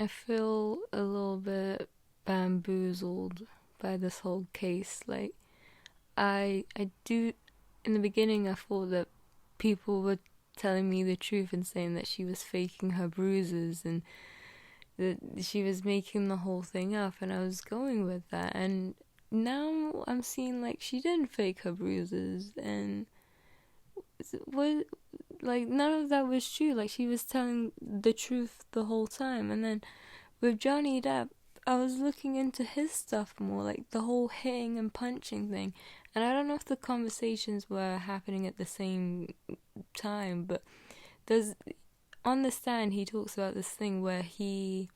I feel a little bit bamboozled by this whole case. Like, I do. In the beginning, I thought that people were telling me the truth and saying that she was faking her bruises and that she was making the whole thing up, and I was going with that. And now I'm seeing like she didn't fake her bruises, and what, like, none of that was true. Like, she was telling the truth the whole time. And then with Johnny Depp, I was looking into his stuff more, like the whole hitting and punching thing. And I don't know if the conversations were happening at the same time, but there's on the stand he talks about this thing where he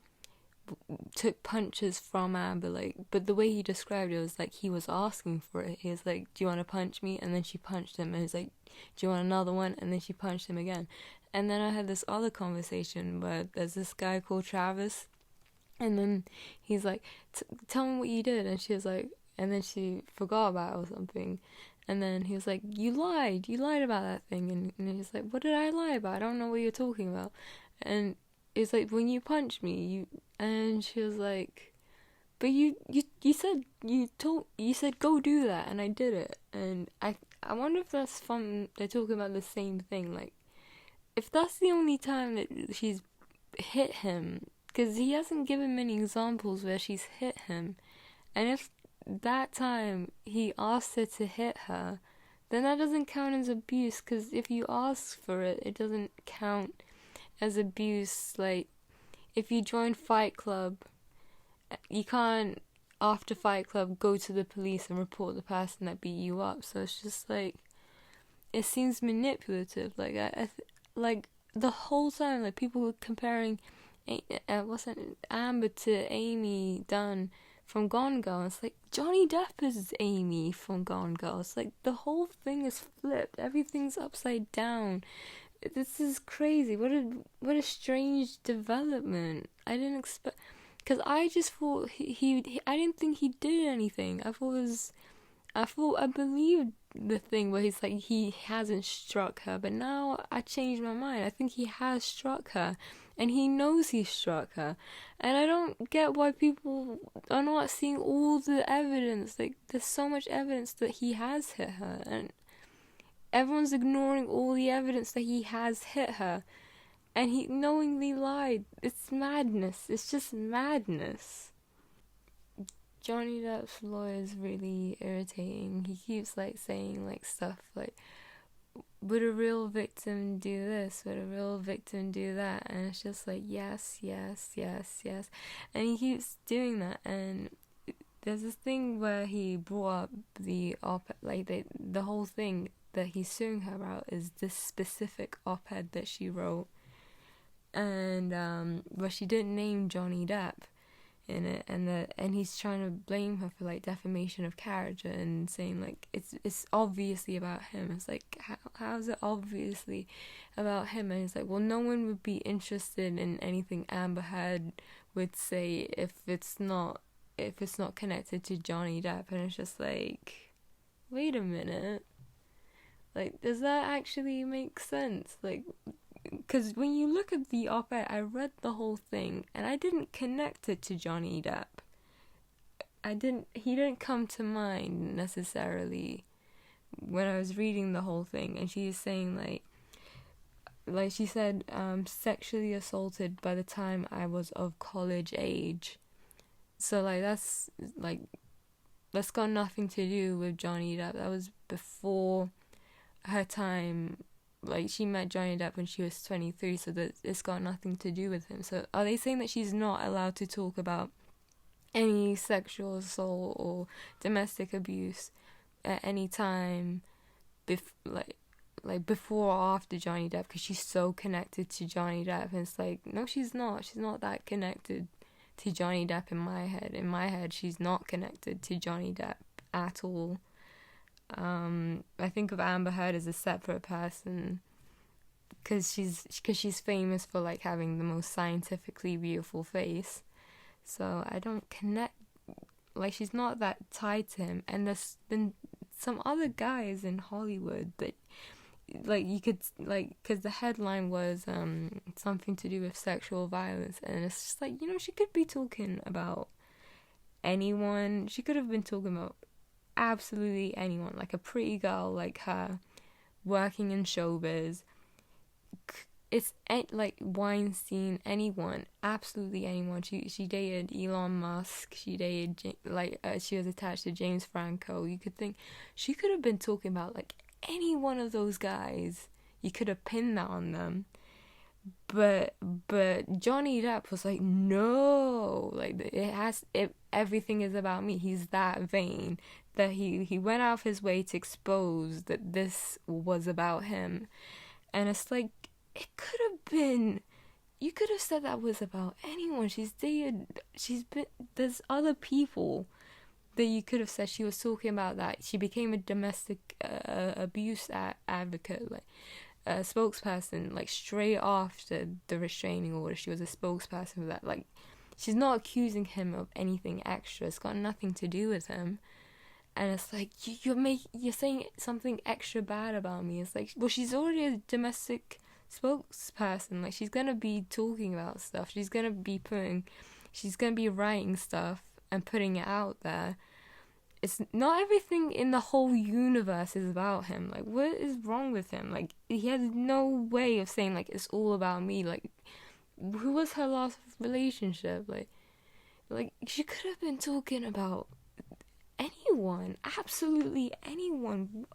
took punches from Amber, like, but the way he described it was like he was asking for it. He was like, "Do you want to punch me?" And then she punched him, and he's like, "Do you want another one?" And then she punched him again. And then I had this other conversation where there's this guy called Travis, and then he's like, "Tell me what you did," and she was like, and then she forgot about it or something. And then he was like, you lied about that thing." And he's like, "What did I lie about? I don't know what you're talking about." And it's like, "When you punched me, you," and she was like, "But you said you said go do that," and I did it. And I wonder if that's from they're talking about the same thing. Like, if that's the only time that she's hit him, because he hasn't given many examples where she's hit him, and if that time he asked her to hit her, then that doesn't count as abuse, because if you ask for it, it doesn't count as abuse. Like, if you join Fight Club, you can't, after Fight Club, go to the police and report the person that beat you up. So it's just like, it seems manipulative. Like, like the whole time, like, people were comparing, wasn't Amber to Amy Dunn from Gone Girl. It's like, Johnny Depp is Amy from Gone Girl. It's like the whole thing is flipped. Everything's upside down. This is crazy. What a strange development. I didn't expect, because I just thought he I didn't think he did anything. I believed the thing where he's like, he hasn't struck her, but now I changed my mind. I think he has struck her, and he knows he struck her, and I don't get why people are not seeing all the evidence. Like, there's so much evidence that he has hit her, and everyone's ignoring all the evidence that he has hit her, and he knowingly lied. It's madness. It's just madness. Johnny Depp's lawyer is really irritating. He keeps like saying like stuff like, "Would a real victim do this? Would a real victim do that?" And it's just like, yes, yes, yes, yes. And he keeps doing that. And there's this thing where he brought up the like the whole thing that he's suing her about is this specific op-ed that she wrote, and where she didn't name Johnny Depp in it, and he's trying to blame her for like defamation of character and saying like it's obviously about him. It's like, how's it obviously about him? And it's like, well, no one would be interested in anything Amber Heard would say if it's not connected to Johnny Depp. And it's just like, wait a minute, like, does that actually make sense? Like, because when you look at the op-ed, I read the whole thing, and I didn't connect it to Johnny Depp. He didn't come to mind necessarily when I was reading the whole thing. And she's saying like she said, sexually assaulted by the time I was of college age. So like that's got nothing to do with Johnny Depp. That was before her time. Like, she met Johnny Depp when she was 23, so that it's got nothing to do with him. So are they saying that she's not allowed to talk about any sexual assault or domestic abuse at any time, like before or after Johnny Depp, because she's so connected to Johnny Depp? And it's like, no, she's not. She's not that connected to Johnny Depp in my head. In my head, she's not connected to Johnny Depp at all. I think of Amber Heard as a separate person because she's famous for like having the most scientifically beautiful face. So I don't connect, like, she's not that tied to him. And there's been some other guys in Hollywood that like you could like because the headline was something to do with sexual violence, and it's just like, she could be talking about anyone. She could have been talking about absolutely anyone, like a pretty girl like her working in showbiz. It's like Weinstein, anyone, absolutely anyone. She dated Elon Musk. She dated she was attached to James Franco. You could think she could have been talking about like any one of those guys. You could have pinned that on them. But Johnny Depp was like, no, like everything is about me. He's that vain that he went out of his way to expose that this was about him. And it's like, it could have been, you could have said that was about anyone. There's other people that you could have said she was talking about, that she became a domestic abuse advocate, like a spokesperson, like straight after the restraining order. She was a spokesperson for that. Like, she's not accusing him of anything extra. It's got nothing to do with him. And it's like, you're saying something extra bad about me. It's like, well, she's already a domestic spokesperson. Like, she's gonna be talking about stuff. She's gonna be writing stuff and putting it out there. It's not everything in the whole universe is about him. Like, what is wrong with him? Like, he has no way of saying, like, it's all about me. Like, who was her last relationship? Like she could have been talking about anyone, absolutely anyone.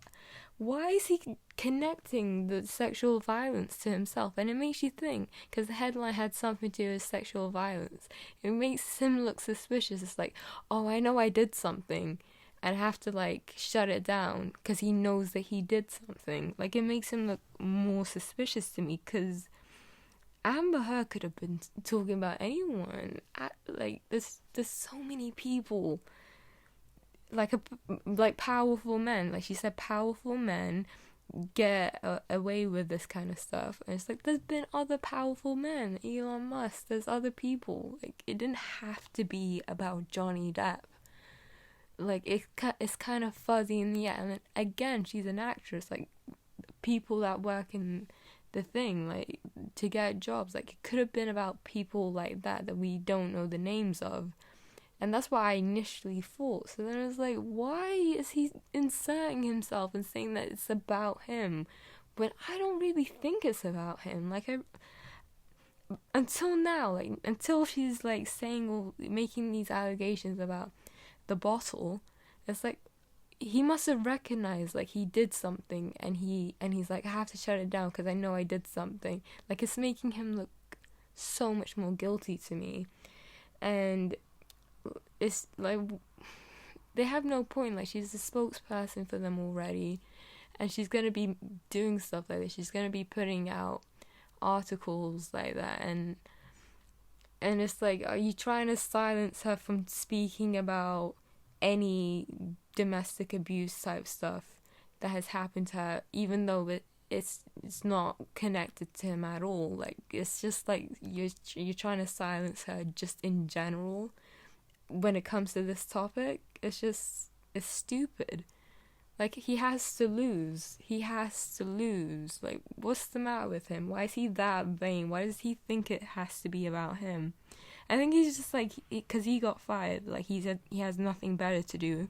Why is he connecting the sexual violence to himself? And it makes you think, because the headline had something to do with sexual violence. It makes him look suspicious. It's like, oh, I know I did something, and I have to, like, shut it down, because he knows that he did something. Like, it makes him look more suspicious to me, because Amber Heard could have been talking about anyone. There's so many people, like powerful men, like she said, powerful men get away with this kind of stuff. And it's like, there's been other powerful men, Elon Musk, there's other people. Like, it didn't have to be about Johnny Depp. Like, it's kind of fuzzy in the air. And again, she's an actress. Like, people that work in the thing, like, to get jobs, like, it could have been about people like that we don't know the names of. And that's what I initially thought. So then I was like, why is he inserting himself and saying that it's about him when I don't really think it's about him? Like, until now, like, until she's, like, saying or making these allegations about the bottle, it's like, he must have recognized, like, he did something, and he's like, I have to shut it down because I know I did something. Like, it's making him look so much more guilty to me. And it's like, they have no point. Like, she's a spokesperson for them already, and she's gonna be doing stuff like this. She's gonna be putting out articles like that, and it's like, are you trying to silence her from speaking about any domestic abuse type stuff that has happened to her, even though it's not connected to him at all? Like, it's just like you're trying to silence her just in general. When it comes to this topic, it's stupid. Like, he has to lose. Like, what's the matter with him? Why is he that vain? Why does he think it has to be about him? I think he's just like, because he got fired, like, he has nothing better to do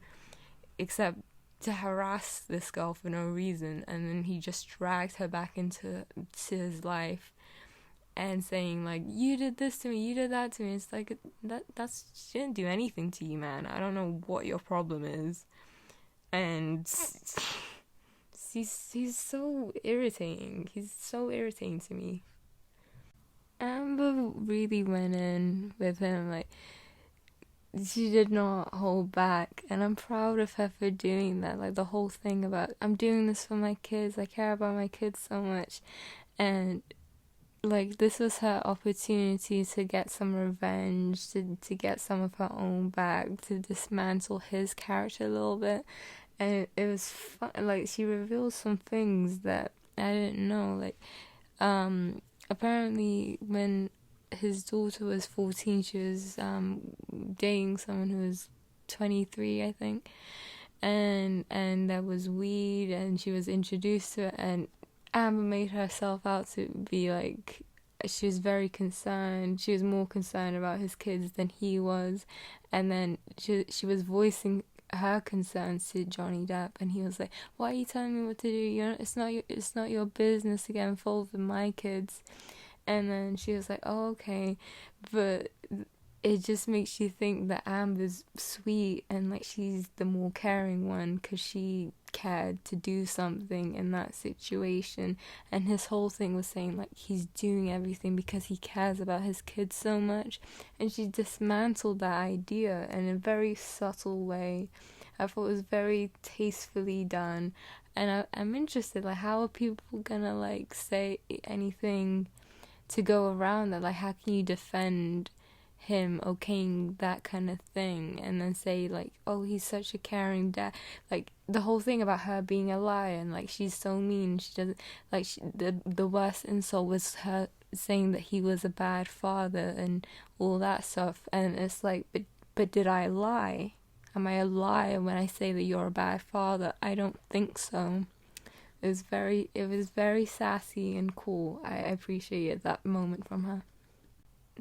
except to harass this girl for no reason, and then he just dragged her back into his life and saying, like, you did this to me, you did that to me. It's like, she didn't do anything to you, man. I don't know what your problem is. And he's so irritating. He's so irritating to me. Amber really went in with him. Like, she did not hold back, and I'm proud of her for doing that. Like, the whole thing about, I'm doing this for my kids, I care about my kids so much, and like, this was her opportunity to get some revenge, to get some of her own back, to dismantle his character a little bit. And it was fun. Like, she revealed some things that I didn't know. Like, apparently when his daughter was 14, she was dating someone who was 23, I think. And there was weed, and she was introduced to it, and Amber made herself out to be like, she was very concerned. She was more concerned about his kids than he was, and then she was voicing her concerns to Johnny Depp, and he was like, "Why are you telling me what to do? It's not your business to get involved with my kids." And then she was like, "Oh, okay," but it just makes you think that Amber's sweet and like she's the more caring one because she cared to do something in that situation. And his whole thing was saying like he's doing everything because he cares about his kids so much, and she dismantled that idea in a very subtle way. I thought it was very tastefully done, and I'm interested, like, how are people gonna like say anything to go around that? Like, how can you defend him okaying that kind of thing and then say like, oh, he's such a caring dad? Like, the whole thing about her being a liar and like she's so mean, she doesn't like, the worst insult was her saying that he was a bad father and all that stuff. And it's like, but did I lie? Am I a liar when I say that you're a bad father? I don't think so. It was very sassy and cool. I appreciated that moment from her.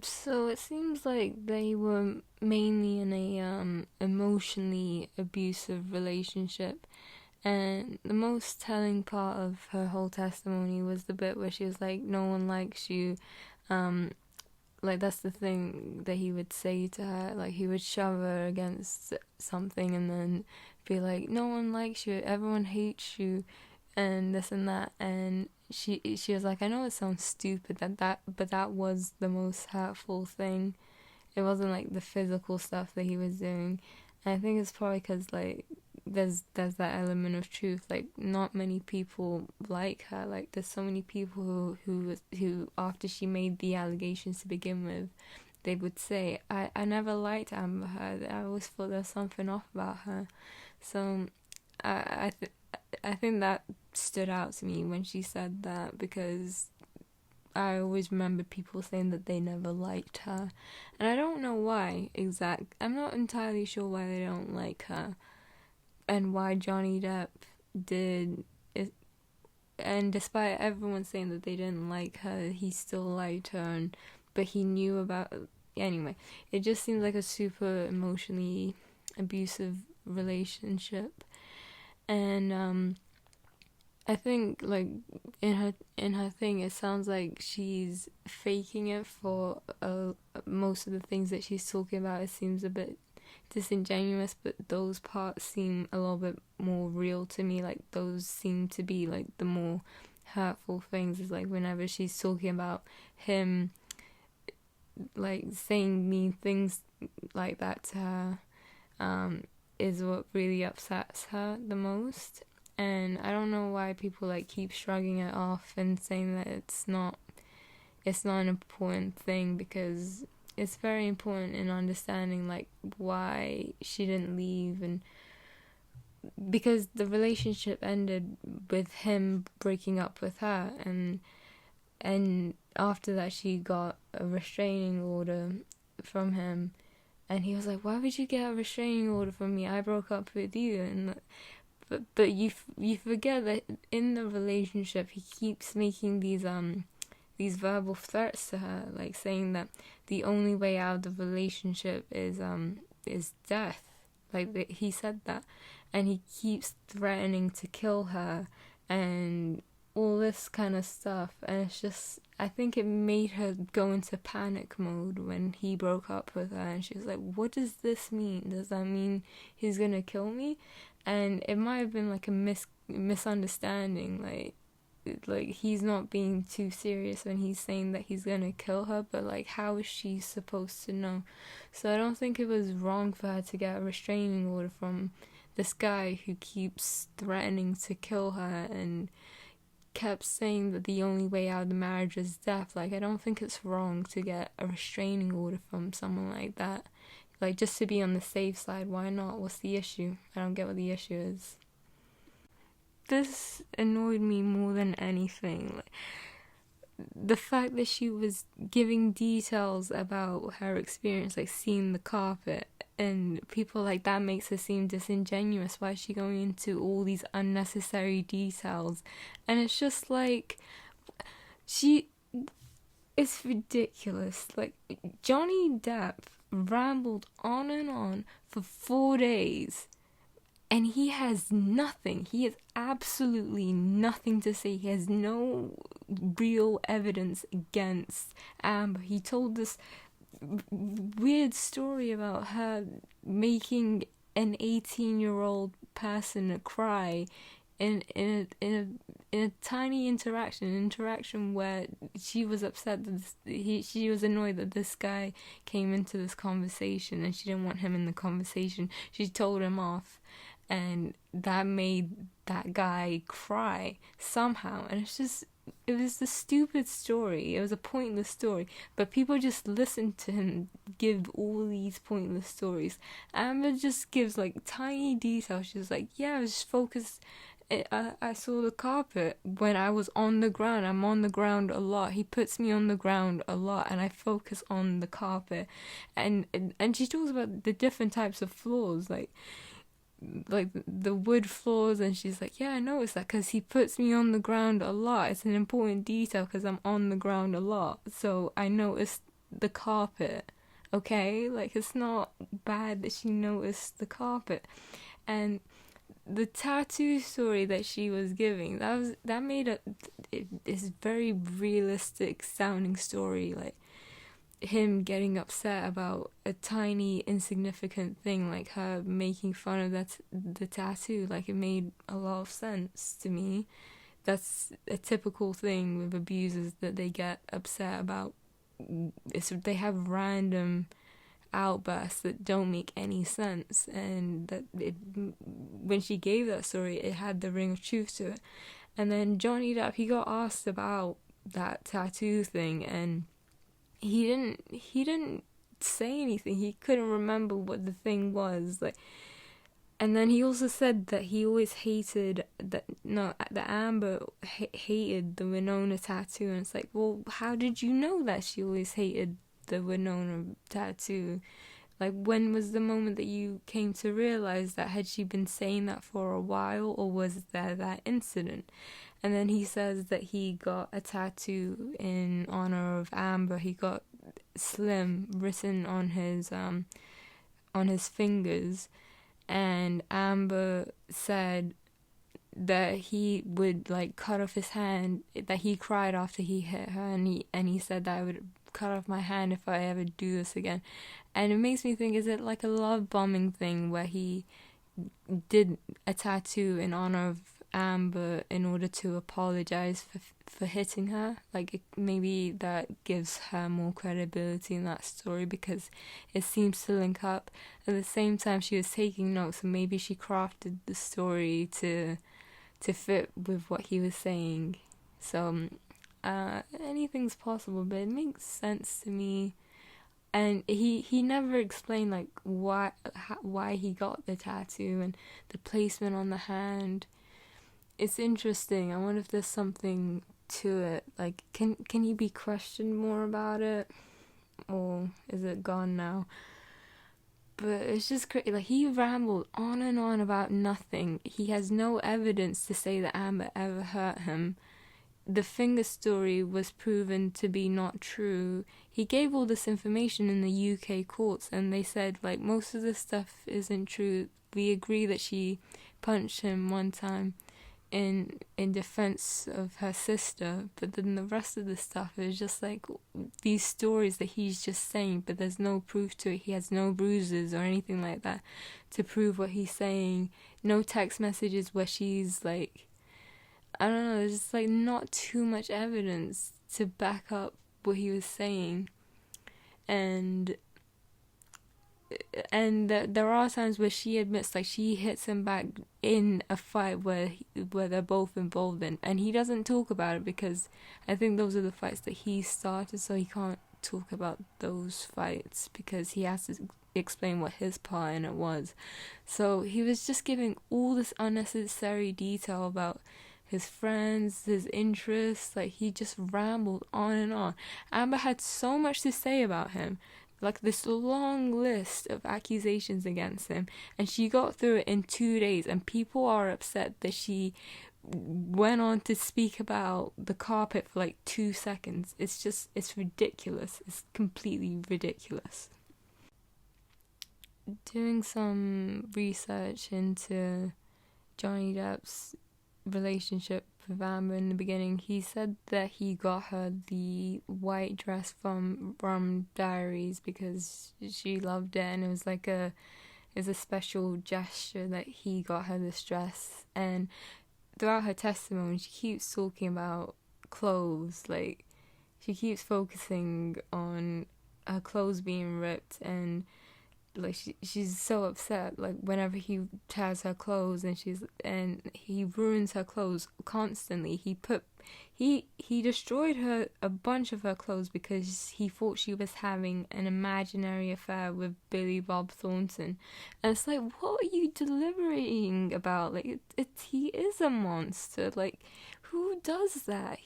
So it seems like they were mainly in a emotionally abusive relationship, and the most telling part of her whole testimony was the bit where she was like, "No one likes you." Um, like, that's the thing that he would say to her. Like, he would shove her against something and then be like, "No one likes you. Everyone hates you," and this and that. And she was like, "I know it sounds stupid but that was the most hurtful thing. It wasn't like the physical stuff that he was doing." And I think it's probably because like there's that element of truth. Like, not many people like her. Like, there's so many people who after she made the allegations to begin with, they would say, I never liked Amber Heard. I always thought there was something off about her." So I think that stood out to me when she said that, because I always remember people saying that they never liked her, and I don't know why I'm not entirely sure why they don't like her and why Johnny Depp did it. And despite everyone saying that they didn't like her, he still liked her, but he knew about. Anyway, it just seems like a super emotionally abusive relationship. And I think like in her thing, it sounds like she's faking it for most of the things that she's talking about. It seems a bit disingenuous, but those parts seem a little bit more real to me. Like, those seem to be like the more hurtful things. Is like whenever she's talking about him, like saying mean things like that to her, is what really upsets her the most. And I don't know why people like keep shrugging it off and saying that it's not an important thing, because it's very important in understanding like why she didn't leave. And because the relationship ended with him breaking up with her, and after that she got a restraining order from him, and he was like, "Why would you get a restraining order from me? I broke up with you." And but you forget that in the relationship he keeps making these verbal threats to her, like saying that the only way out of the relationship is death. Like, he said that, and he keeps threatening to kill her and all this kind of stuff. And it's just, I think it made her go into panic mode when he broke up with her, and she was like, "What does this mean? Does that mean he's gonna kill me?" And it might have been like a misunderstanding, like he's not being too serious when he's saying that he's gonna kill her, but like, how is she supposed to know? So I don't think it was wrong for her to get a restraining order from this guy who keeps threatening to kill her and kept saying that the only way out of the marriage is death. Like, I don't think it's wrong to get a restraining order from someone like that. Like, just to be on the safe side, why not? What's the issue? I don't get what the issue is. This annoyed me more than anything. Like, the fact that she was giving details about her experience, like seeing the carpet, And people like that makes her seem disingenuous. Why is she going into all these unnecessary details? And it's just like, she it's ridiculous. Like, Johnny Depp rambled on and on for 4 days, and he has nothing. He has absolutely nothing to say. He has no real evidence against Amber. He told this weird story about her making an 18-year-old person cry in a tiny interaction where she was upset that she was annoyed that this guy came into this conversation and she didn't want him in the conversation. She told him off, and that made that guy cry somehow. And it was a stupid story. It was a pointless story, but people just listened to him give all these pointless stories. Amber just gives like tiny details. She's like, yeah, I was just focused. I saw the carpet when I was on the ground. I'm on the ground a lot. He puts me on the ground a lot, and I focus on the carpet. And she talks about the different types of floors, like the wood floors, and she's like, yeah, I noticed that because he puts me on the ground a lot. It's an important detail because I'm on the ground a lot, so I noticed the carpet. Okay, like, it's not bad that she noticed the carpet. And the tattoo story that she was giving, that made this very realistic sounding story, like him getting upset about a tiny insignificant thing like her making fun of the tattoo. Like, it made a lot of sense to me. That's a typical thing with abusers, that they get upset about. They have random outbursts that don't make any sense, and when she gave that story, it had the ring of truth to it. And then Johnny Depp, he got asked about that tattoo thing, and he didn't say anything. He couldn't remember what the thing was, like. And then he also said that he always hated that Amber hated the Winona tattoo. And it's like, well, how did you know that she always hated the Winona tattoo? Like, when was the moment that you came to realize that? Had she been saying that for a while, or was there that incident? And then he says that he got a tattoo in honor of Amber. He got Slim written on his fingers, and Amber said that he would like cut off his hand, that he cried after he hit her, and he said that I would cut off my hand if I ever do this again. And it makes me think, is it like a love bombing thing where he did a tattoo in honor of Amber in order to apologize for hitting her? Like, maybe that gives her more credibility in that story because it seems to link up. At the same time, she was taking notes, and maybe she crafted the story to fit with what he was saying. So anything's possible, but it makes sense to me. And he never explained like why he got the tattoo and the placement on the hand. It's interesting. I wonder if there's something to it. Like, can he be questioned more about it, or is it gone now? But it's just crazy. Like, he rambled on and on about nothing. He has no evidence to say that Amber ever hurt him. The finger story was proven to be not true. He gave all this information in the UK courts, and they said, like, most of this stuff isn't true. We agree that she punched him one time in defense of her sister, but then the rest of the stuff is just like these stories that he's just saying, but there's no proof to it. He has no bruises or anything like that to prove what he's saying. No text messages where she's like, I don't know, there's just like not too much evidence to back up what he was saying. And there are times where she admits, like, she hits him back in a fight where they're both involved in, and he doesn't talk about it because I think those are the fights that he started, so he can't talk about those fights because he has to explain what his part in it was. So he was just giving all this unnecessary detail about his friends, his interests. Like, he just rambled on and on. Amber had so much to say about him like this long list of accusations against him, and she got through it in 2 days, and people are upset that she went on to speak about the carpet for like 2 seconds. It's ridiculous. It's completely ridiculous. Doing some research into Johnny Depp's relationship with Amber in the beginning, he said that he got her the white dress from Rum Diaries because she loved it, and it's a special gesture that he got her this dress. And throughout her testimony, she keeps talking about clothes. Like, she keeps focusing on her clothes being ripped, and like she's so upset like whenever he tears her clothes, and he ruins her clothes constantly. He destroyed her a bunch of her clothes because he thought she was having an imaginary affair with Billy Bob Thornton. And it's like, what are you deliberating about? Like, he is a monster. Like, who does that?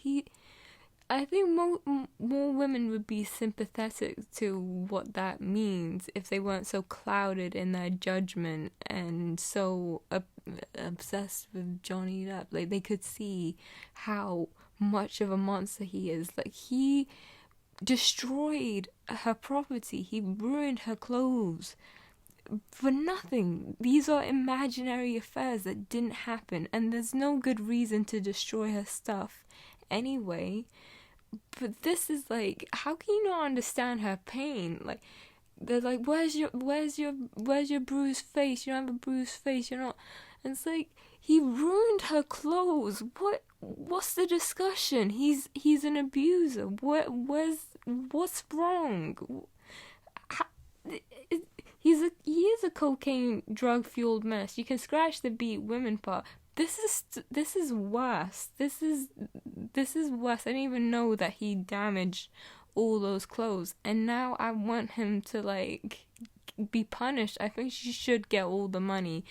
I think more women would be sympathetic to what that means if they weren't so clouded in their judgment and so obsessed with Johnny Depp. Like, they could see how much of a monster he is. Like, he destroyed her property. He ruined her clothes for nothing. These are imaginary affairs that didn't happen, and there's no good reason to destroy her stuff anyway. But this is like, how can you not understand her pain? Like, they're like, where's your bruised face? You don't have a bruised face. You're not. And it's like, he ruined her clothes. What's the discussion? He's an abuser. What's wrong? How, he is a cocaine drug fueled mess. You can scratch the beat women part. This is worse. This is worse. I didn't even know that he damaged all those clothes, and now I want him to like be punished. I think she should get all the money.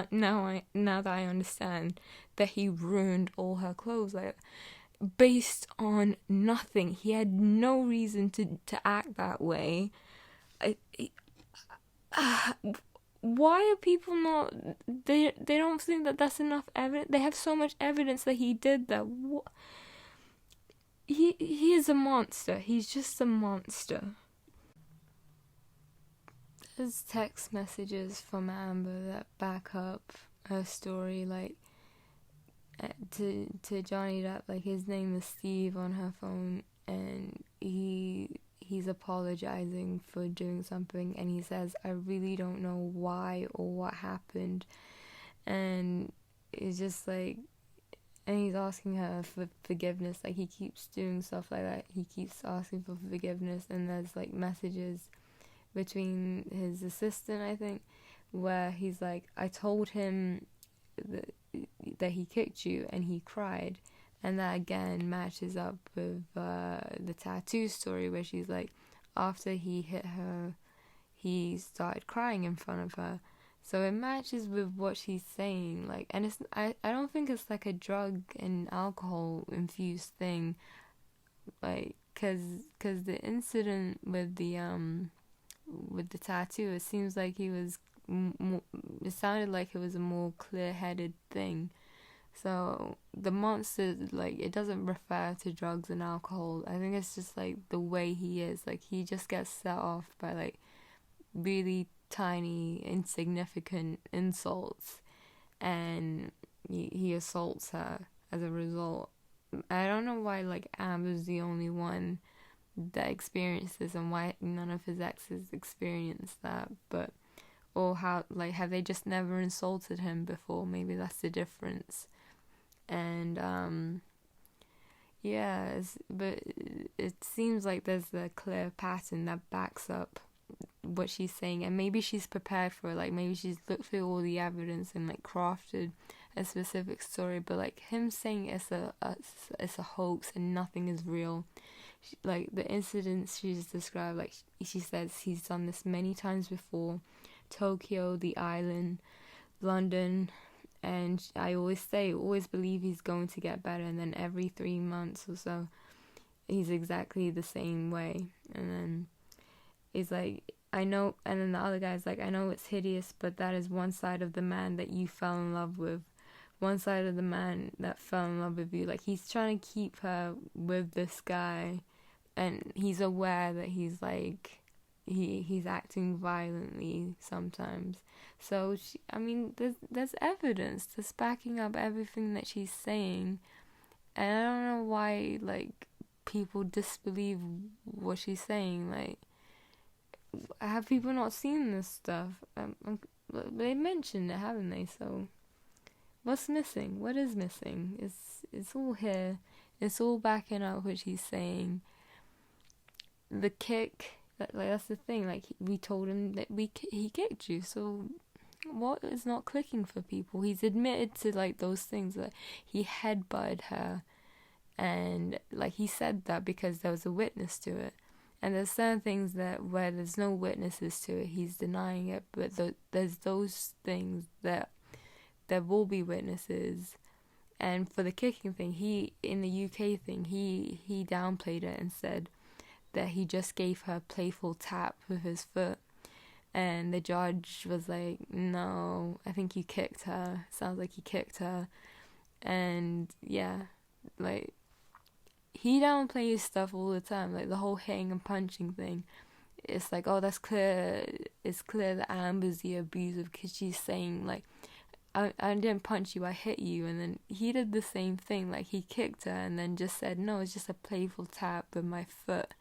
Now that I understand that he ruined all her clothes, like, based on nothing. He had no reason to act that way. Why are people not? They don't think that that's enough evidence. They have so much evidence that he did that. He is a monster. He's just a monster. There's text messages from Amber that back up her story, like to Johnny Depp. Like, his name is Steve on her phone, and he's apologizing for doing something, and he says, I really don't know why or what happened. And it's just like, and he's asking her for forgiveness. Like, he keeps doing stuff like that. He keeps asking for forgiveness, and there's like messages between his assistant, I think, where he's like, I told him that he kicked you, and he cried. And that again matches up with the tattoo story, where she's like, after he hit her, he started crying in front of her. So it matches with what she's saying. Like, and I don't think it's like a drug and alcohol infused thing. Like, cause the incident with the tattoo, it seems like he was. It sounded like it was a more clear-headed thing. So the monster, like, it doesn't refer to drugs and alcohol. I think it's just like the way he is. Like, he just gets set off by like really tiny, insignificant insults, and he assaults her as a result. I don't know why like Amber's the only one that experienced this, and why none of his exes experienced that. But or how, like, have they just never insulted him before? Maybe that's the difference. And but it seems like there's a clear pattern that backs up what she's saying, and maybe she's prepared for it. Like, maybe she's looked through all the evidence and like crafted a specific story. But like, him saying it's a hoax and nothing is real. Like, the incidents she's described, like she says he's done this many times before. Tokyo, the island, London. And I always believe he's going to get better, and then every 3 months or so, he's exactly the same way. And then He's like, I know, and then the other guy's like, I know it's hideous, but that is one side of the man that you fell in love with. One side of the man that fell in love with you. Like, he's trying to keep her with this guy, and he's aware that he's like, he's acting violently sometimes. So I mean, there's evidence that's backing up everything that she's saying, and I don't know why like people disbelieve what she's saying. Like, have people not seen this stuff? They mentioned it, haven't they? So what's missing? What is missing? It's all here. It's all backing up what she's saying. The kick, that's the thing. Like, we told him that he kicked you. So what is not clicking for people? He's admitted to like those things, that he headbutted her, and like he said that because there was a witness to it. And there's certain things that where there's no witnesses to it, he's denying it. But there's those things that there will be witnesses. And for the kicking thing, he in the UK thing, he downplayed it and said that he just gave her a playful tap with his foot. And the judge was like, no, I think you kicked her. Sounds like you kicked her. And yeah, like, he downplays stuff all the time, like the whole hitting and punching thing. It's like, oh, that's clear. It's clear that Amber's the abuser because she's saying like, I didn't punch you, I hit you. And then he did the same thing, like he kicked her and then just said, no, it's just a playful tap with my foot.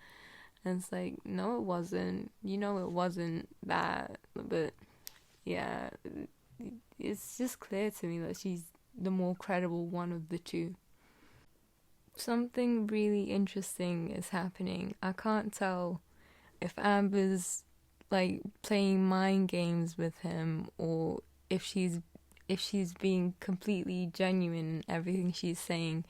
And it's like, no, it wasn't. You know, it wasn't that. But yeah, it's just clear to me that she's the more credible one of the two. Something really interesting is happening. I can't tell if Amber's like playing mind games with him, or if she's being completely genuine in everything she's saying.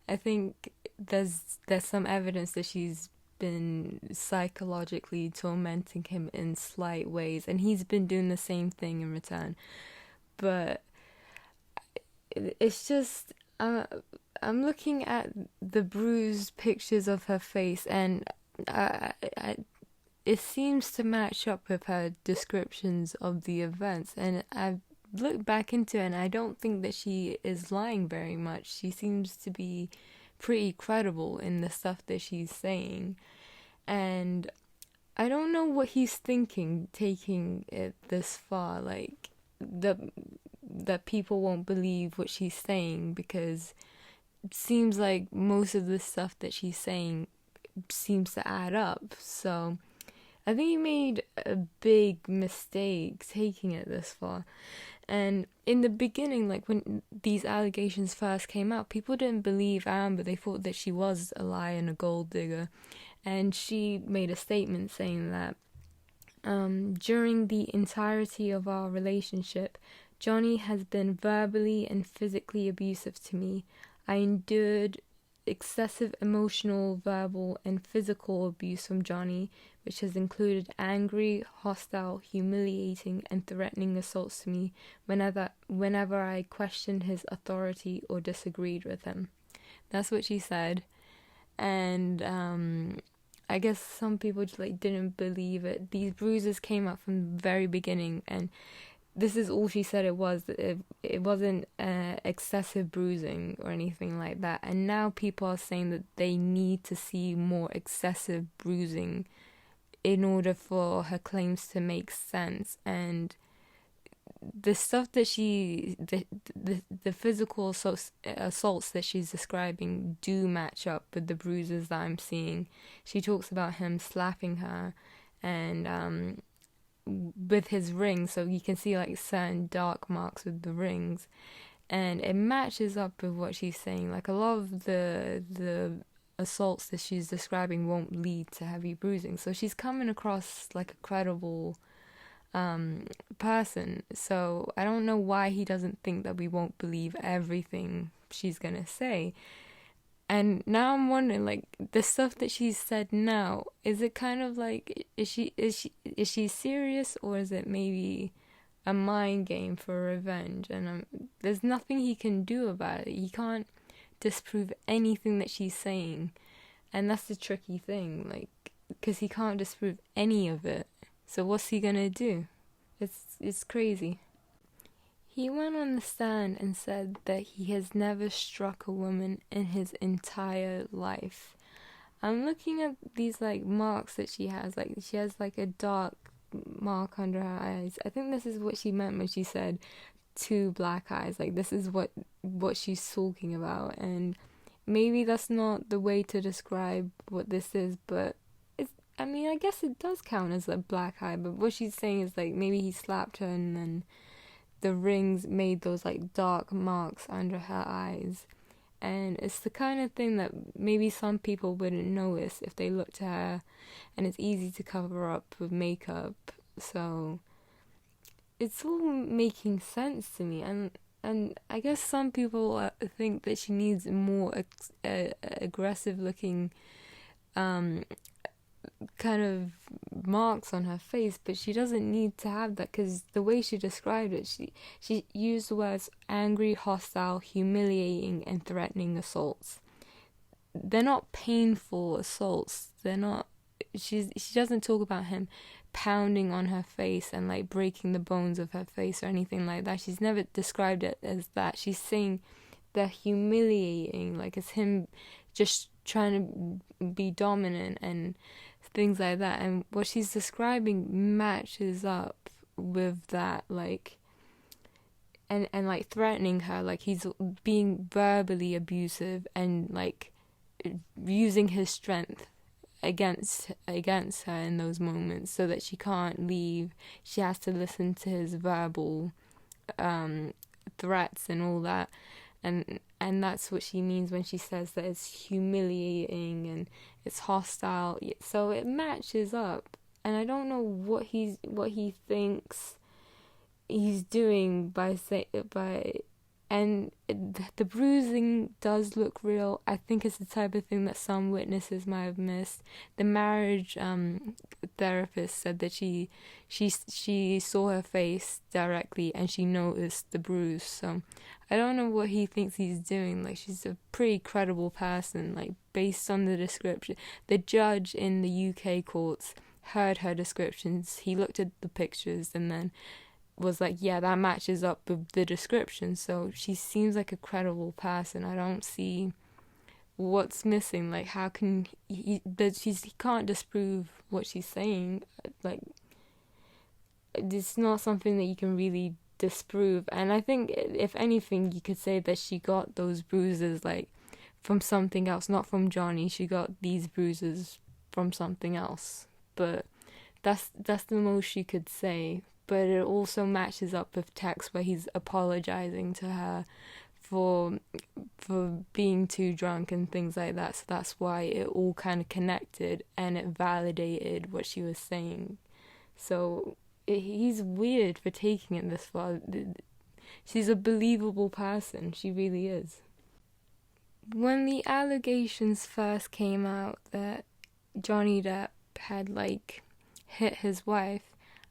I think there's some evidence that she's been psychologically tormenting him in slight ways, and he's been doing the same thing in return. But it's just I'm looking at the bruised pictures of her face, and it seems to match up with her descriptions of the events. And I've looked back into it, and I don't think that she is lying very much. She seems to be pretty credible in the stuff that she's saying. And I don't know what he's thinking, taking it this far. Like, that people won't believe what she's saying, because it seems like most of the stuff that she's saying seems to add up. So I think he made a big mistake taking it this far. And in the beginning, like when these allegations first came out, people didn't believe Amber. They thought that she was a liar and a gold digger. And she made a statement saying that during the entirety of our relationship, Johnny has been verbally and physically abusive to me. I endured excessive emotional, verbal, and physical abuse from Johnny, which has included angry, hostile, humiliating, and threatening assaults to me whenever I questioned his authority or disagreed with him. That's what she said. And I guess some people just like didn't believe it. These bruises came up from the very beginning, and this is all she said it was. It wasn't excessive bruising or anything like that. And now people are saying that they need to see more excessive bruising in order for her claims to make sense. And the stuff that the physical assaults that she's describing do match up with the bruises that I'm seeing. She talks about him slapping her and with his rings, so you can see like certain dark marks with the rings, and it matches up with what she's saying. Like, a lot of the assaults that she's describing won't lead to heavy bruising, so she's coming across like a credible person. So I don't know why he doesn't think that we won't believe everything she's gonna say. And now I'm wondering, like, the stuff that she's said now, is it kind of like, is she serious, or is it maybe a mind game for revenge? And there's nothing he can do about it. He can't disprove anything that she's saying, and that's the tricky thing. Like, because he can't disprove any of it. So what's he gonna do? It's crazy. He went on the stand and said that he has never struck a woman in his entire life. I'm looking at these like marks that she has. Like she has like a dark mark under her eyes. I think this is what she meant when she said two black eyes. Like this is what she's talking about, and maybe that's not the way to describe what this is, but I mean, I guess it does count as a black eye, but what she's saying is like maybe he slapped her and then the rings made those like dark marks under her eyes. And it's the kind of thing that maybe some people wouldn't notice if they looked at her, and it's easy to cover up with makeup. So it's all making sense to me, and I guess some people think that she needs more aggressive looking kind of marks on her face, but she doesn't need to have that, because the way she described it, she used the words angry, hostile, humiliating, and threatening assaults. They're not painful assaults. They're not. She doesn't talk about him pounding on her face and like breaking the bones of her face or anything like that. She's never described it as that. She's saying they're humiliating, like it's him just trying to be dominant and things like that. And what she's describing matches up with that, like, and like threatening her, like he's being verbally abusive and like using his strength against her in those moments, so that she can't leave. She has to listen to his verbal threats and all that. And that's what she means when she says that it's humiliating and it's hostile. So it matches up, and I don't know what he thinks he's doing by and the bruising does look real. I think it's the type of thing that some witnesses might have missed. The marriage therapist said that she saw her face directly and she noticed the bruise. So I don't know what he thinks he's doing. Like, she's a pretty credible person, like, based on the description. The judge in the UK courts heard her descriptions. He looked at the pictures and then was like, yeah, that matches up with the description. So she seems like a credible person. I don't see what's missing. Like, how can he can't disprove what she's saying. Like, it's not something that you can really disprove. And I think, if anything, you could say that she got those bruises like from something else, not from Johnny. She got these bruises from something else. But that's the most she could say. But it also matches up with text where he's apologizing to her for being too drunk and things like that. So that's why it all kind of connected and it validated what she was saying. So he's weird for taking it this far. She's a believable person. She really is. When the allegations first came out that Johnny Depp had like hit his wife,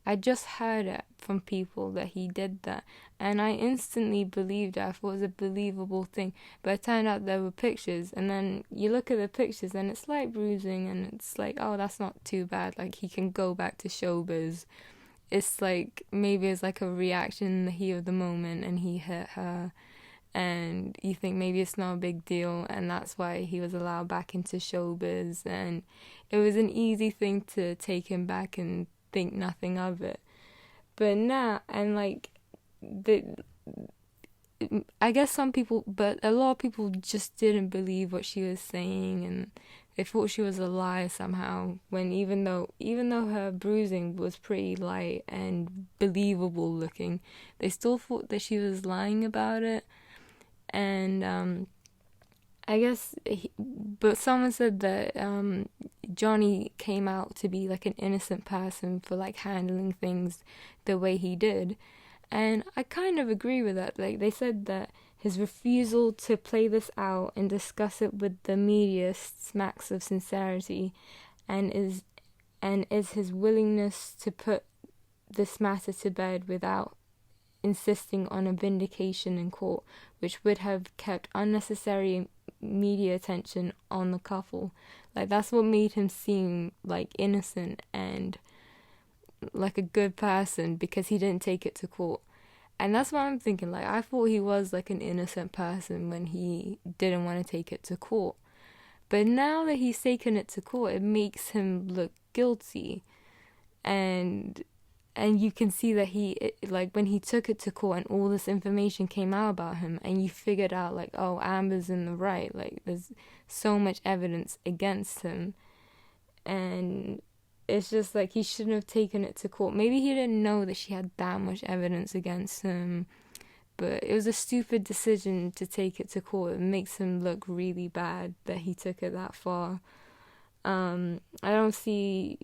I just heard it from people that he did that, and I instantly believed it. I thought it was a believable thing, but it turned out there were pictures, and then you look at the pictures and it's like bruising, and it's like, oh, that's not too bad, like he can go back to showbiz. It's like, maybe it's like a reaction in the heat of the moment and he hit her, and you think maybe it's not a big deal, and that's why he was allowed back into showbiz, and it was an easy thing to take him back and think nothing of it. But now, and like, I guess some people, but a lot of people just didn't believe what she was saying, and they thought she was a liar somehow, when even though her bruising was pretty light and believable looking, they still thought that she was lying about it. And I guess, but someone said that Johnny came out to be like an innocent person for like handling things the way he did, and I kind of agree with that. Like, they said that his refusal to play this out and discuss it with the media smacks of sincerity, and is his willingness to put this matter to bed without insisting on a vindication in court, which would have kept unnecessary media attention on the couple. Like, that's what made him seem like innocent and like a good person, because he didn't take it to court. And that's what I'm thinking. Like, I thought he was like an innocent person when he didn't want to take it to court. But now that he's taken it to court, it makes him look guilty. And you can see that like, when he took it to court and all this information came out about him, and you figured out, like, oh, Amber's in the right. Like, there's so much evidence against him. And it's just like, he shouldn't have taken it to court. Maybe he didn't know that she had that much evidence against him. But it was a stupid decision to take it to court. It makes him look really bad that he took it that far. I don't see...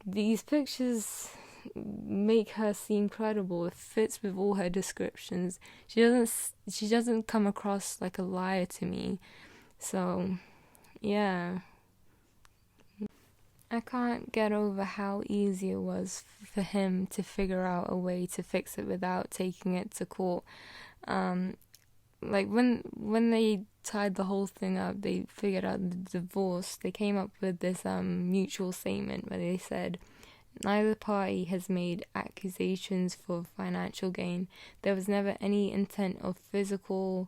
These pictures make her seem credible. It fits with all her descriptions. She doesn't come across like a liar to me. So, yeah. I can't get over how easy it was for him to figure out a way to fix it without taking it to court. Like, when they tied the whole thing up, they figured out the divorce. They came up with this mutual statement where they said, neither party has made accusations for financial gain. There was never any intent of physical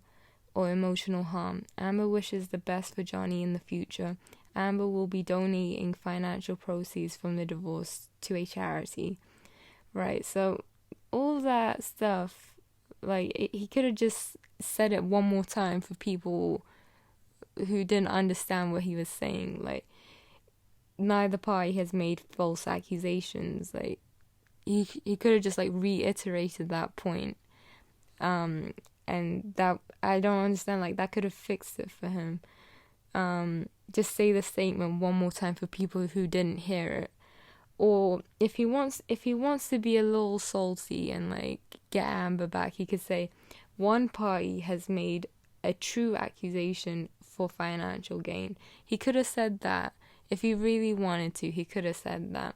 or emotional harm. Amber wishes the best for Johnny in the future. Amber will be donating financial proceeds from the divorce to a charity. Right, so all that stuff, like, he could have just said it one more time for people who didn't understand what he was saying. Like, neither party has made false accusations. Like, he could have just, like, reiterated that point. And that, I don't understand, like, that could have fixed it for him. Just say the statement one more time for people who didn't hear it. Or if he wants to be a little salty and, like, get Amber back, he could say, one party has made a true accusation for financial gain. He could have said that. If he really wanted to, he could have said that.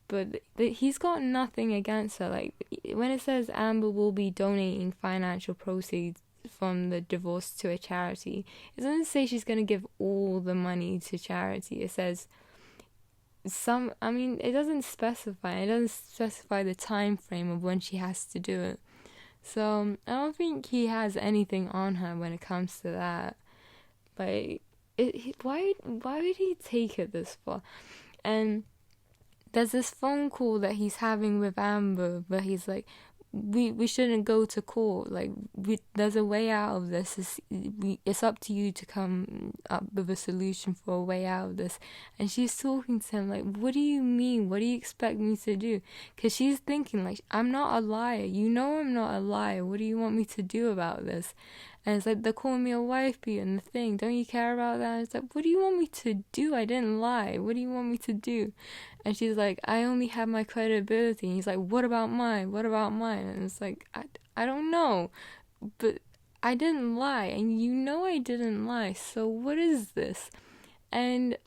But he's got nothing against her. Like, when it says Amber will be donating financial proceeds from the divorce to a charity, it doesn't say she's going to give all the money to charity. It says it doesn't specify. It doesn't specify the time frame of when she has to do it. So I don't think he has anything on her when it comes to that. Like, why would he take it this far? And there's this phone call that he's having with Amber, but he's like, we shouldn't go to court. Like, there's a way out of this. It's up to you to come up with a solution for a way out of this. And she's talking to him like, what do you mean? What do you expect me to do? Because she's thinking, like, I'm not a liar. You know I'm not a liar. What do you want me to do about this? And it's like, they're calling me a wife beater and the thing. Don't you care about that? And it's like, what do you want me to do? I didn't lie. What do you want me to do? And she's like, I only have my credibility. And he's like, what about mine? What about mine? And it's like, I don't know. But I didn't lie. And you know I didn't lie. So what is this? And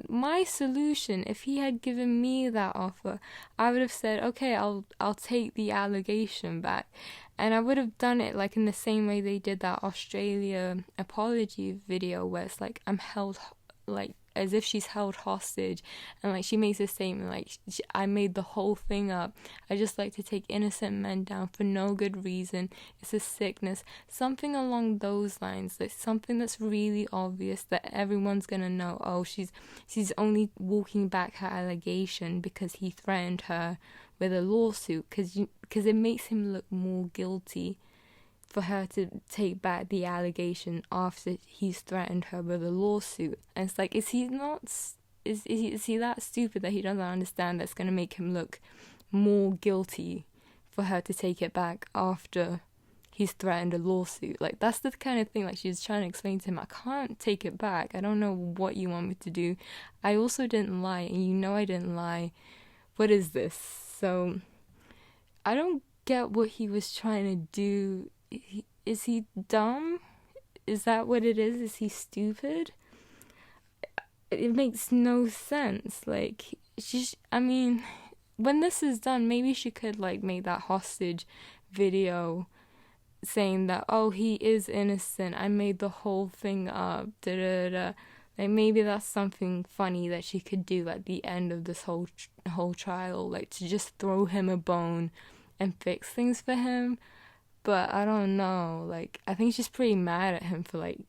my solution, if he had given me that offer, I would have said, okay, I'll take the allegation back. And I would have done it like in the same way they did that Australia apology video where it's like, I'm held, like, as if she's held hostage, and like she makes a statement like, I made the whole thing up. I just like to take innocent men down for no good reason. It's a sickness. Something along those lines. Like something that's really obvious that everyone's gonna know. Oh, she's only walking back her allegation because he threatened her with a lawsuit, because it makes him look more guilty for her to take back the allegation after he's threatened her with a lawsuit. And it's like, is he that stupid that he doesn't understand that's going to make him look more guilty for her to take it back after he's threatened a lawsuit? Like, that's the kind of thing, like, she's trying to explain to him, I can't take it back. I don't know what you want me to do. I also didn't lie, and you know I didn't lie. What is this? So I don't get what he was trying to do. Is he dumb? Is that what it is? Is he stupid? It makes no sense. Like, when this is done, maybe she could, like, make that hostage video saying that, oh, he is innocent, I made the whole thing up, da da da. Like, maybe that's something funny that she could do at the end of this whole trial, like to just throw him a bone and fix things for him. But I don't know, like, I think she's pretty mad at him for, like,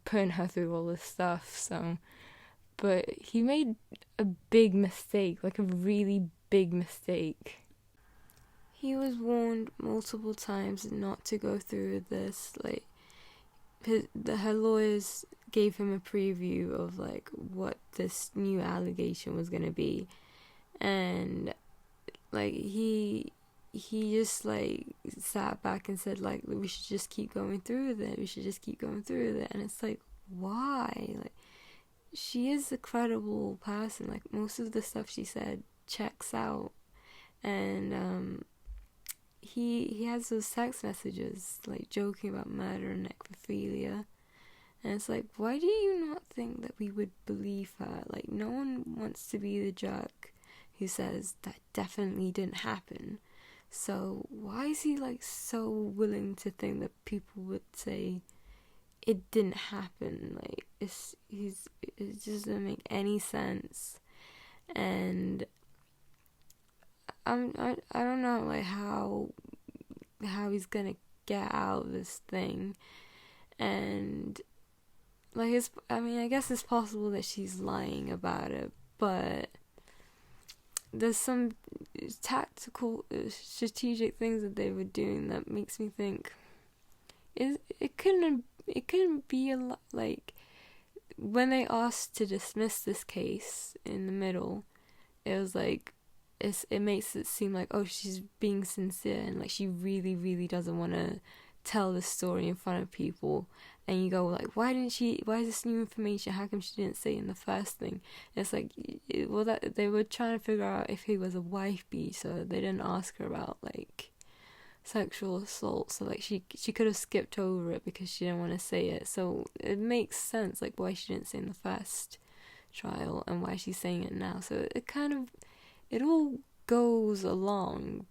putting her through all this stuff, so. But he made a big mistake, like a really big mistake. He was warned multiple times not to go through with this, like, her lawyers gave him a preview of, like, what this new allegation was gonna be, and, like, he just, like, sat back and said, like, we should just keep going through with it, and it's like, why? Like, she is a credible person, like, most of the stuff she said checks out, and, he has those text messages, like, joking about murder and necrophilia, and it's like, why do you not think that we would believe her? Like, no one wants to be the jerk who says that definitely didn't happen. So why is he, like, so willing to think that people would say it didn't happen? Like, it just doesn't make any sense. And I don't know, like, how he's gonna get out of this thing. And, like, I guess it's possible that she's lying about it, but there's some tactical, strategic things that they were doing that makes me think it couldn't be a lot. Like, when they asked to dismiss this case in the middle, it was like, it makes it seem like, oh, she's being sincere and, like, she really, really doesn't want to tell the story in front of people. And you go, like, why is this new information? How come she didn't say it in the first thing? And it's like, that they were trying to figure out if he was a wife beat, so they didn't ask her about, like, sexual assault. So, like, she could have skipped over it because she didn't want to say it. So it makes sense, like, why she didn't say it in the first trial and why she's saying it now. So it all goes along,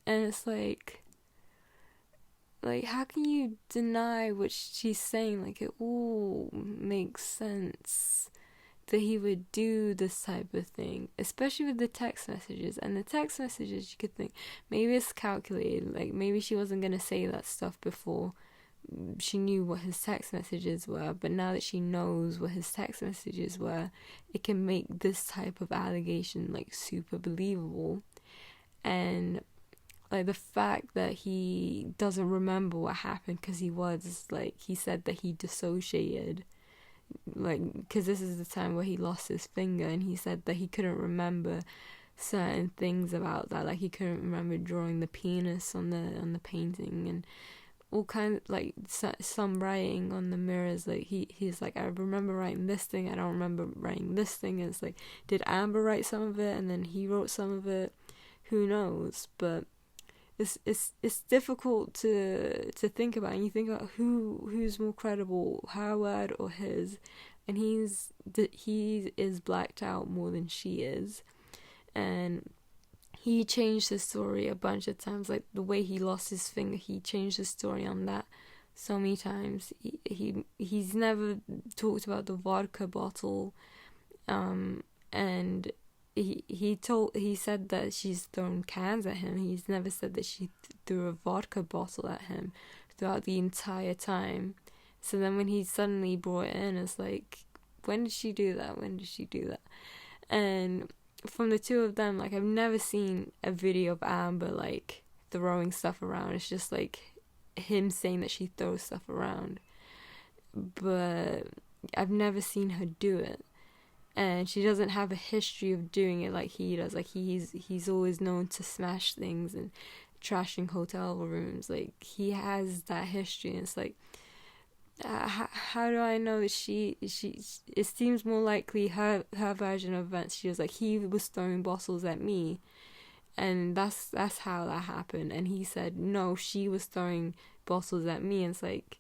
and it's like, how can you deny what she's saying? Like, it all makes sense that he would do this type of thing, especially with the text messages. And the text messages, you could think, maybe it's calculated, like, maybe she wasn't going to say that stuff before she knew what his text messages were, but now that she knows what his text messages were, it can make this type of allegation, like, super believable. And, like, the fact that he doesn't remember what happened because he said that he dissociated, like, because this is the time where he lost his finger, and he said that he couldn't remember certain things about that, like, he couldn't remember drawing the penis on the painting, and all kinds of, like, some writing on the mirrors, like, he's like, I remember writing this thing, I don't remember writing this thing. And it's like, did Amber write some of it and then he wrote some of it? Who knows? But it's difficult to think about, and you think about who's more credible, her word or his, and he is blacked out more than she is, and he changed his story a bunch of times. Like, the way he lost his finger, he changed his story on that so many times. He's never talked about the vodka bottle, and he said that she's thrown cans at him. He's never said that she threw a vodka bottle at him throughout the entire time. So then when he suddenly brought it in, it's like, when did she do that? And from the two of them, like, I've never seen a video of Amber, like, throwing stuff around. It's just, like, him saying that she throws stuff around, but I've never seen her do it, and she doesn't have a history of doing it like he does. Like, he's always known to smash things and trashing hotel rooms. Like, he has that history, and it's like, how do I know that she it seems more likely her version of events. She was like, he was throwing bottles at me, and that's how that happened. And he said, no, she was throwing bottles at me. And it's like,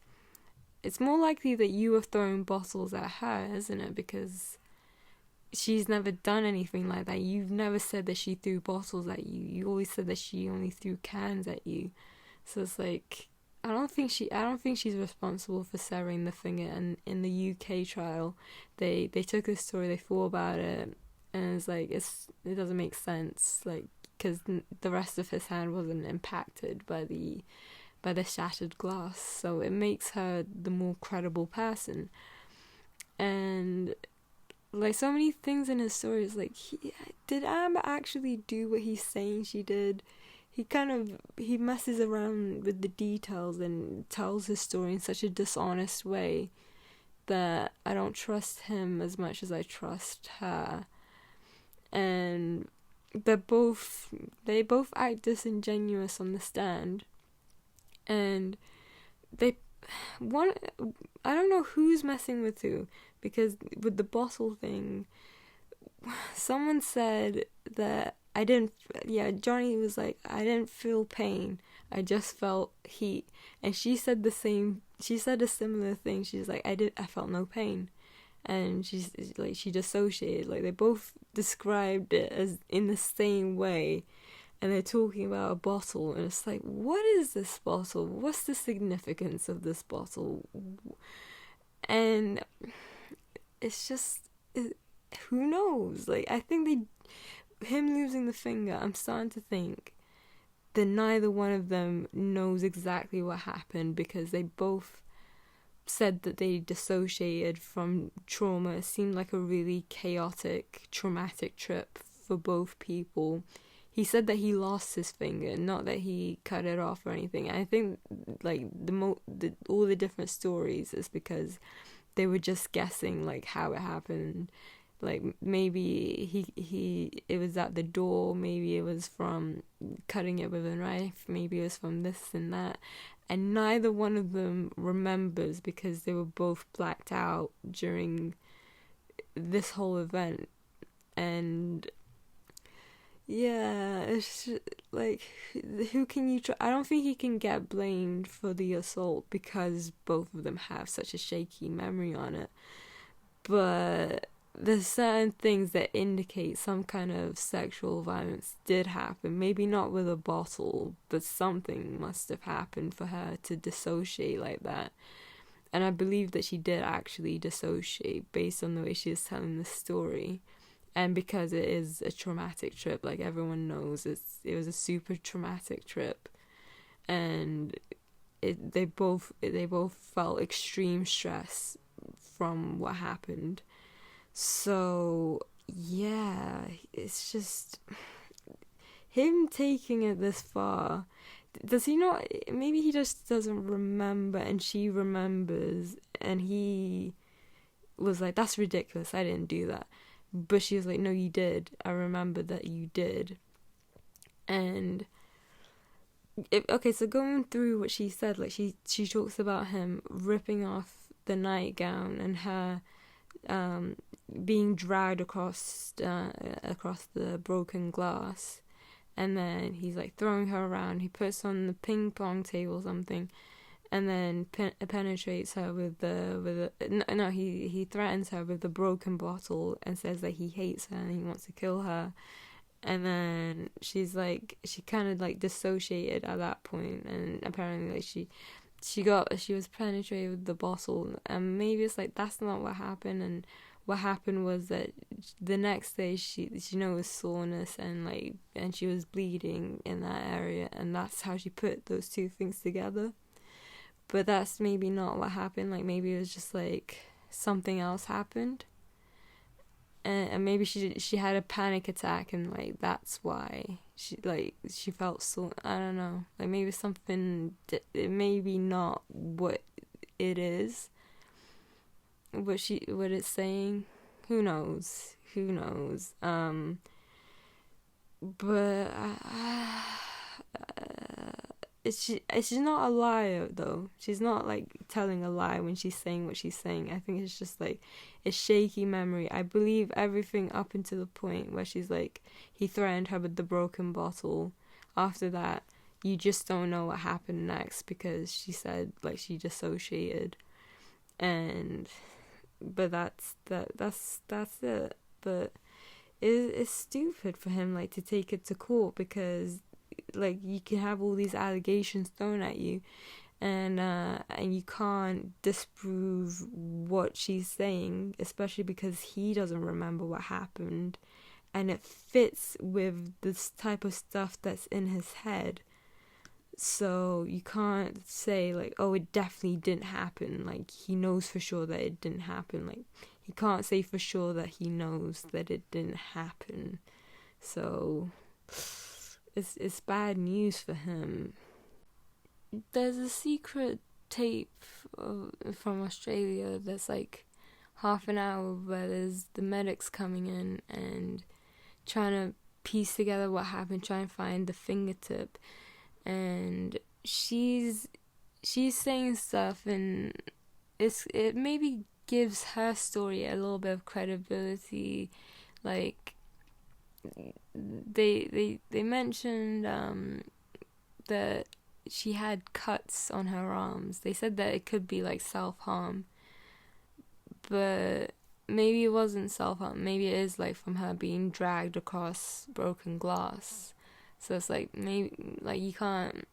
it's more likely that you were throwing bottles at her, isn't it? Because she's never done anything like that. You've never said that she threw bottles at you. You always said that she only threw cans at you. So it's like I don't think she's responsible for severing the finger. And in the UK trial, they took this story, they thought about it, and it's like it doesn't make sense, like because the rest of his hand wasn't impacted by the shattered glass, so it makes her the more credible person. And like so many things in his story is like, did Amber actually do what he's saying she did? He messes around with the details and tells his story in such a dishonest way that I don't trust him as much as I trust her. And they both act disingenuous on the stand, and they one I don't know who's messing with who, because with the bottle thing, someone said that Johnny was like, I didn't feel pain, I just felt heat. And she said a similar thing. She's like, I felt no pain. And she's like, she dissociated. Like, they both described it as in the same way, and they're talking about a bottle, and it's like, what is this bottle? What's the significance of this bottle? And it's just, who knows? Like, I think him losing the finger, I'm starting to think that neither one of them knows exactly what happened, because they both said that they dissociated from trauma. It seemed like a really chaotic, traumatic trip for both people. He said that he lost his finger, not that he cut it off or anything. I think like all the different stories is because they were just guessing like how it happened. Like maybe it was at the door, maybe it was from cutting it with a knife, maybe it was from this and that. And neither one of them remembers, because they were both blacked out during this whole event. And yeah, it's just, like, who can you I don't think he can get blamed for the assault, because both of them have such a shaky memory on it. But there's certain things that indicate some kind of sexual violence did happen. Maybe not with a bottle, but something must have happened for her to dissociate like that. And I believe that she did actually dissociate based on the way she was telling the story. And because it is a traumatic trip, like everyone knows, it was a super traumatic trip. And they both felt extreme stress from what happened. So yeah, it's just him taking it this far. Does he not? Maybe he just doesn't remember, and she remembers, and he was like, "That's ridiculous. I didn't do that." But she was like, "No, you did. I remember that you did." And so going through what she said, like she talks about him ripping off the nightgown and her being dragged across the broken glass, and then he's like throwing her around. He puts on the ping pong table or something, and then penetrates her with he threatens her with the broken bottle and says that he hates her and he wants to kill her. And then she's like, she kind of like dissociated at that point, and apparently like she was penetrated with the bottle, and maybe it's like that's not what happened. And what happened was that the next day she was soreness and she was bleeding in that area, and that's how she put those two things together. But that's maybe not what happened. Like maybe it was just like something else happened, and maybe she had a panic attack, and like that's why she felt so, I don't know, like maybe something, it maybe not what it is, what it's saying. Who knows? But she's not a liar though. She's not like telling a lie when she's saying what she's saying. I think it's just like a shaky memory. I believe everything up until the point where she's like, he threatened her with the broken bottle. After that, you just don't know what happened next, because she said like she dissociated. But that's it. But it's stupid for him like to take it to court, because like you can have all these allegations thrown at you, and you can't disprove what she's saying, especially because he doesn't remember what happened, and it fits with this type of stuff that's in his head. So you can't say like, oh, it definitely didn't happen. Like, he knows for sure that it didn't happen. Like, he can't say for sure that he knows that it didn't happen. So it's bad news for him. There's a secret tape from Australia that's like half an hour where there's the medics coming in and trying to piece together what happened, trying to find the fingertip, and she's saying stuff, and it maybe gives her story a little bit of credibility. Like, they mentioned that she had cuts on her arms. They said that it could be like self-harm, but maybe it wasn't self-harm. Maybe it is like from her being dragged across broken glass. So it's like, maybe, like, you can't,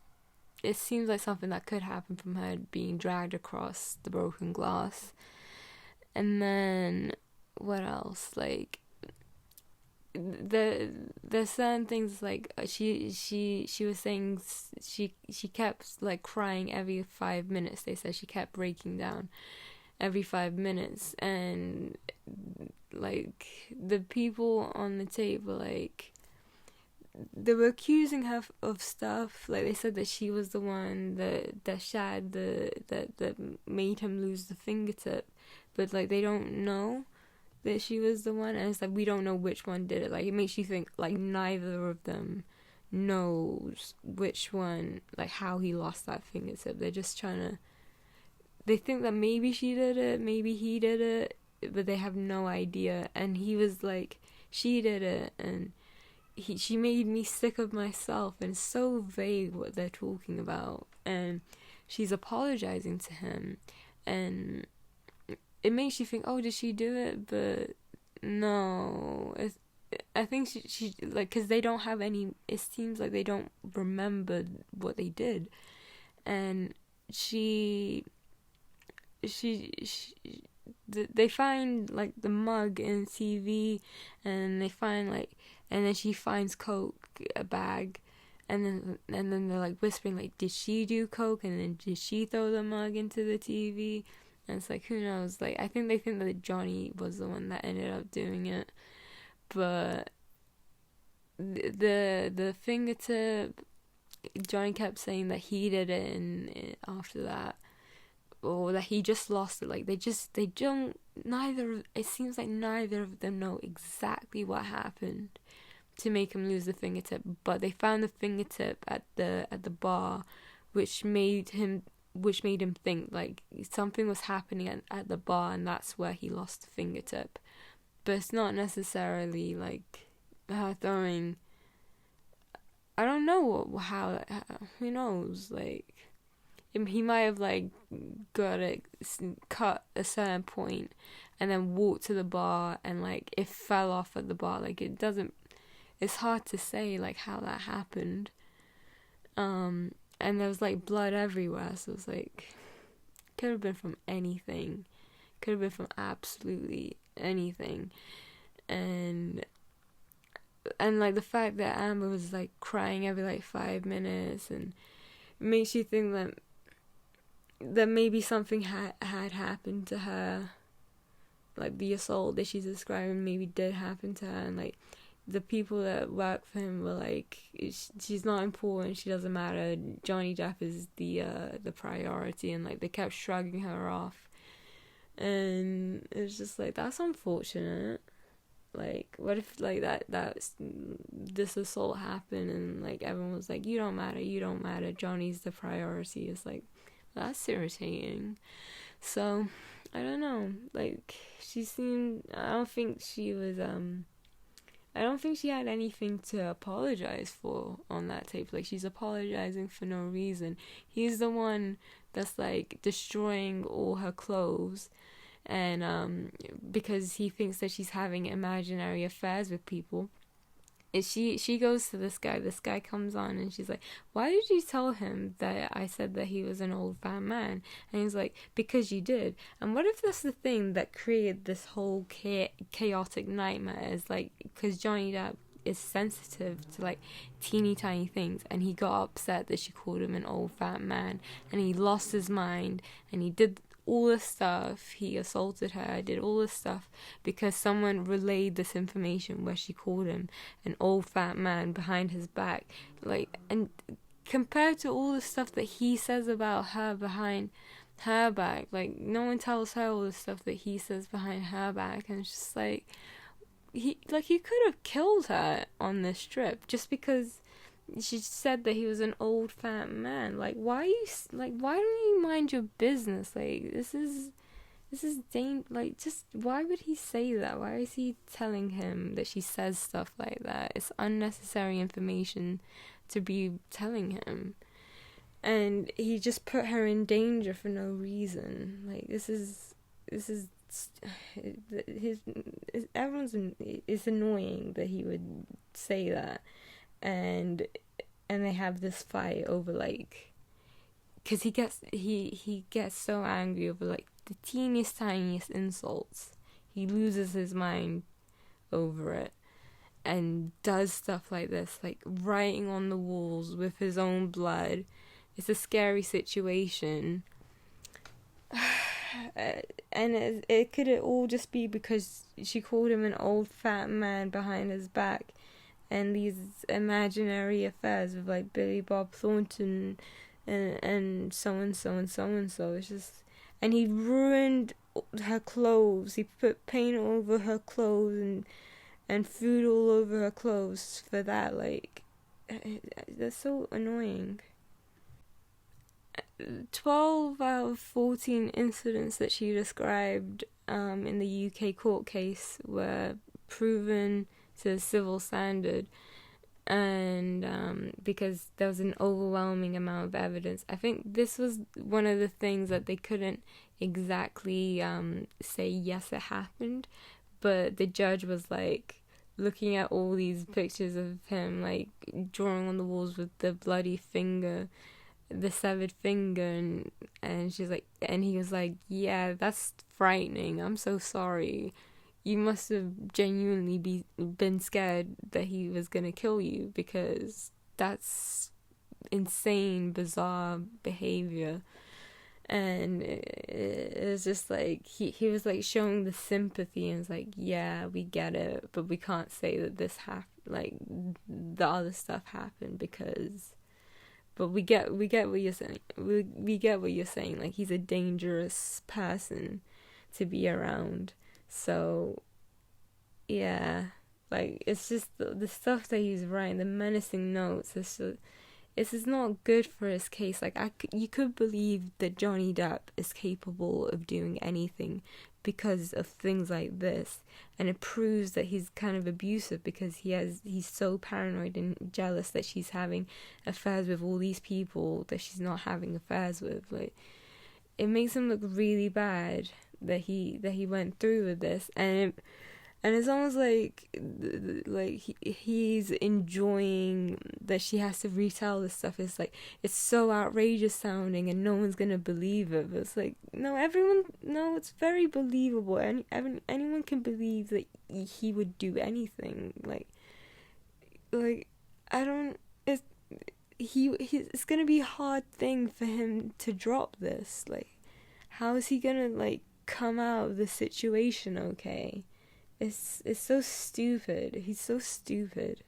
it seems like something that could happen from her being dragged across the broken glass. And then what else? Like, there's certain things, like she was saying she kept like crying every 5 minutes. They said she kept breaking down every 5 minutes, and like the people on the tape were like, they were accusing her of stuff. Like, they said that she was the one that shared that made him lose the fingertip, but like they don't know that she was the one, and it's like, we don't know which one did it. Like, it makes you think like neither of them knows which one, like how he lost that fingertip. They're just trying to, they think that maybe she did it, maybe he did it, but they have no idea. And he was like, she did it, and she made me sick of myself, and it's so vague what they're talking about. And she's apologizing to him, and it makes you think, oh, did she do it? But no, I think she like, because they don't have any, it seems like they don't remember what they did. And they find like the mug in TV, and they find like, and then she finds coke, a bag, and then they're like whispering like, did she do coke, and then did she throw the mug into the TV? And it's like, who knows? Like, I think they think that Johnny was the one that ended up doing it, but the fingertip, Johnny kept saying that he did it, and after that, or that he just lost it. Like, they don't, it seems like neither of them know exactly what happened to make him lose the fingertip, but they found the fingertip at the bar, which made him think like something was happening at the bar, and that's where he lost the fingertip. But it's not necessarily like her throwing, I don't know how, who knows, like, he might have like got it cut a certain point and then walked to the bar, and like it fell off at the bar. Like, it's hard to say like how that happened. And there was like blood everywhere, so it's like, could have been from anything, could have been from absolutely anything. And like the fact that Amber was like crying every like 5 minutes, and it makes you think that maybe something had happened to her, like the assault that she's describing maybe did happen to her, and like the people that work for him were like, she's not important, she doesn't matter, Johnny Depp is the priority, and like they kept shrugging her off. And it's just like, that's unfortunate. Like, what if like this assault happened, and like everyone was like, you don't matter, Johnny's the priority. It's like, that's irritating. So I don't know, like, I don't think she had anything to apologize for on that tape. Like, she's apologizing for no reason. He's the one that's like destroying all her clothes, and because he thinks that she's having imaginary affairs with people. she goes to this guy comes on, and she's like, why did you tell him that I said that he was an old fat man? And he's like, because you did. And what if that's the thing that created this whole chaotic nightmare, is like, because Johnny Depp is sensitive to like teeny tiny things, and he got upset that she called him an old fat man, and he lost his mind, and he did all this stuff. He assaulted her, did all this stuff because someone relayed this information where she called him an old fat man behind his back. Like, and compared to all the stuff that he says about her behind her back, like, no one tells her all the stuff that he says behind her back. And it's just like, he could have killed her on this trip just because she said that he was an old fat man. Like, why don't you mind your business? Like, this is like, just, why would he say that? Why is he telling him that she says stuff like that? It's unnecessary information to be telling him, and he just put her in danger for no reason. Like, it's annoying that he would say that. And they have this fight over, like, because he gets so angry over like the teeniest tiniest insults. He loses his mind over it and does stuff like this, like writing on the walls with his own blood. It's a scary situation. And it could all just be because she called him an old fat man behind his back, and these imaginary affairs with like Billy Bob Thornton and so and so and so and so. It's just, and he ruined her clothes. He put paint over her clothes and food all over her clothes for that. Like, that's so annoying. 12 out of 14 incidents that she described in the UK court case were proven to a civil standard, and because there was an overwhelming amount of evidence. I think this was one of the things that they couldn't exactly say yes it happened, but the judge was like looking at all these pictures of him like drawing on the walls with the bloody finger, the severed finger, and she's like, and he was like, yeah, that's frightening, I'm so sorry, you must have genuinely been scared that he was gonna kill you, because that's insane, bizarre behavior. And it was just like, he was like showing the sympathy, and was like, yeah, we get it, but we can't say that this like the other stuff happened, because, but we get what you're saying. We get what you're saying. Like, he's a dangerous person to be around. So, yeah, like, it's just the stuff that he's writing, the menacing notes. This is not good for his case. Like, you could believe that Johnny Depp is capable of doing anything because of things like this, and it proves that he's kind of abusive because he's so paranoid and jealous that she's having affairs with all these people that she's not having affairs with. Like, it makes him look really bad that he went through with this, and it's almost like he's enjoying that she has to retell this stuff. It's like, it's so outrageous sounding and no one's gonna believe it. But it's like, no, it's very believable. And anyone can believe that he would do anything. Like I don't. It's gonna be a hard thing for him to drop this. Like, how is he gonna like come out of the situation okay? It's so stupid. He's so stupid.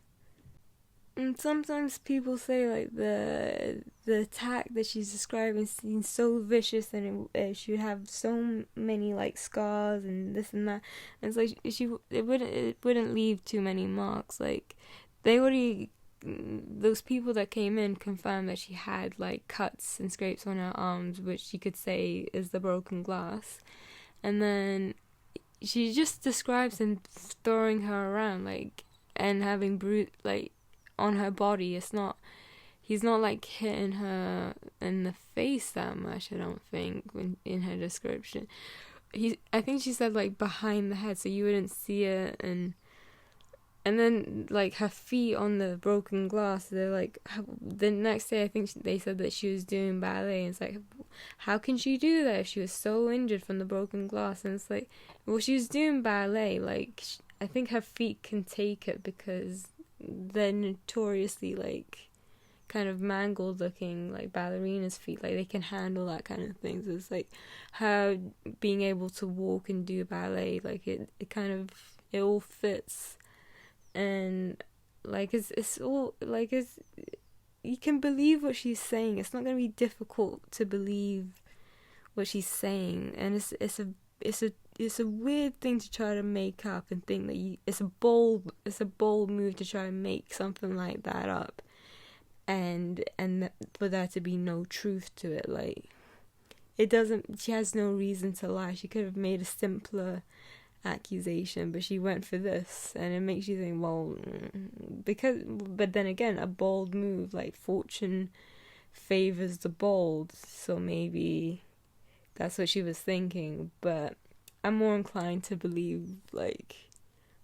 And sometimes people say like the attack that she's describing seems so vicious, and it should have so many like scars and this and that. And it's like it wouldn't leave too many marks. Like, those people that came in confirmed that she had like cuts and scrapes on her arms, which you could say is the broken glass. And then she just describes him throwing her around, like, and having like on her body. He's not like hitting her in the face that much, I don't think, in her description. I think she said like behind the head, so you wouldn't see it, and and then like her feet on the broken glass, they're like, the next day I think they said that she was doing ballet, and it's like, how can she do that if she was so injured from the broken glass? And it's like, well, she was doing ballet, like I think her feet can take it because they're notoriously like kind of mangled looking, like ballerinas' feet, like they can handle that kind of thing. So it's like her being able to walk and do ballet, like it kind of, it all fits. And like it's all like, it's, you can believe what she's saying. It's not going to be difficult to believe what she's saying. And it's a weird thing to try to make up and think that it's a bold move to try and make something like that up, and for there to be no truth to it. Like, it doesn't, she has no reason to lie. She could have made a simpler accusation, but she went for this, and it makes you think, well, but then again, a bold move, like fortune favors the bold, so maybe that's what she was thinking. But I'm more inclined to believe like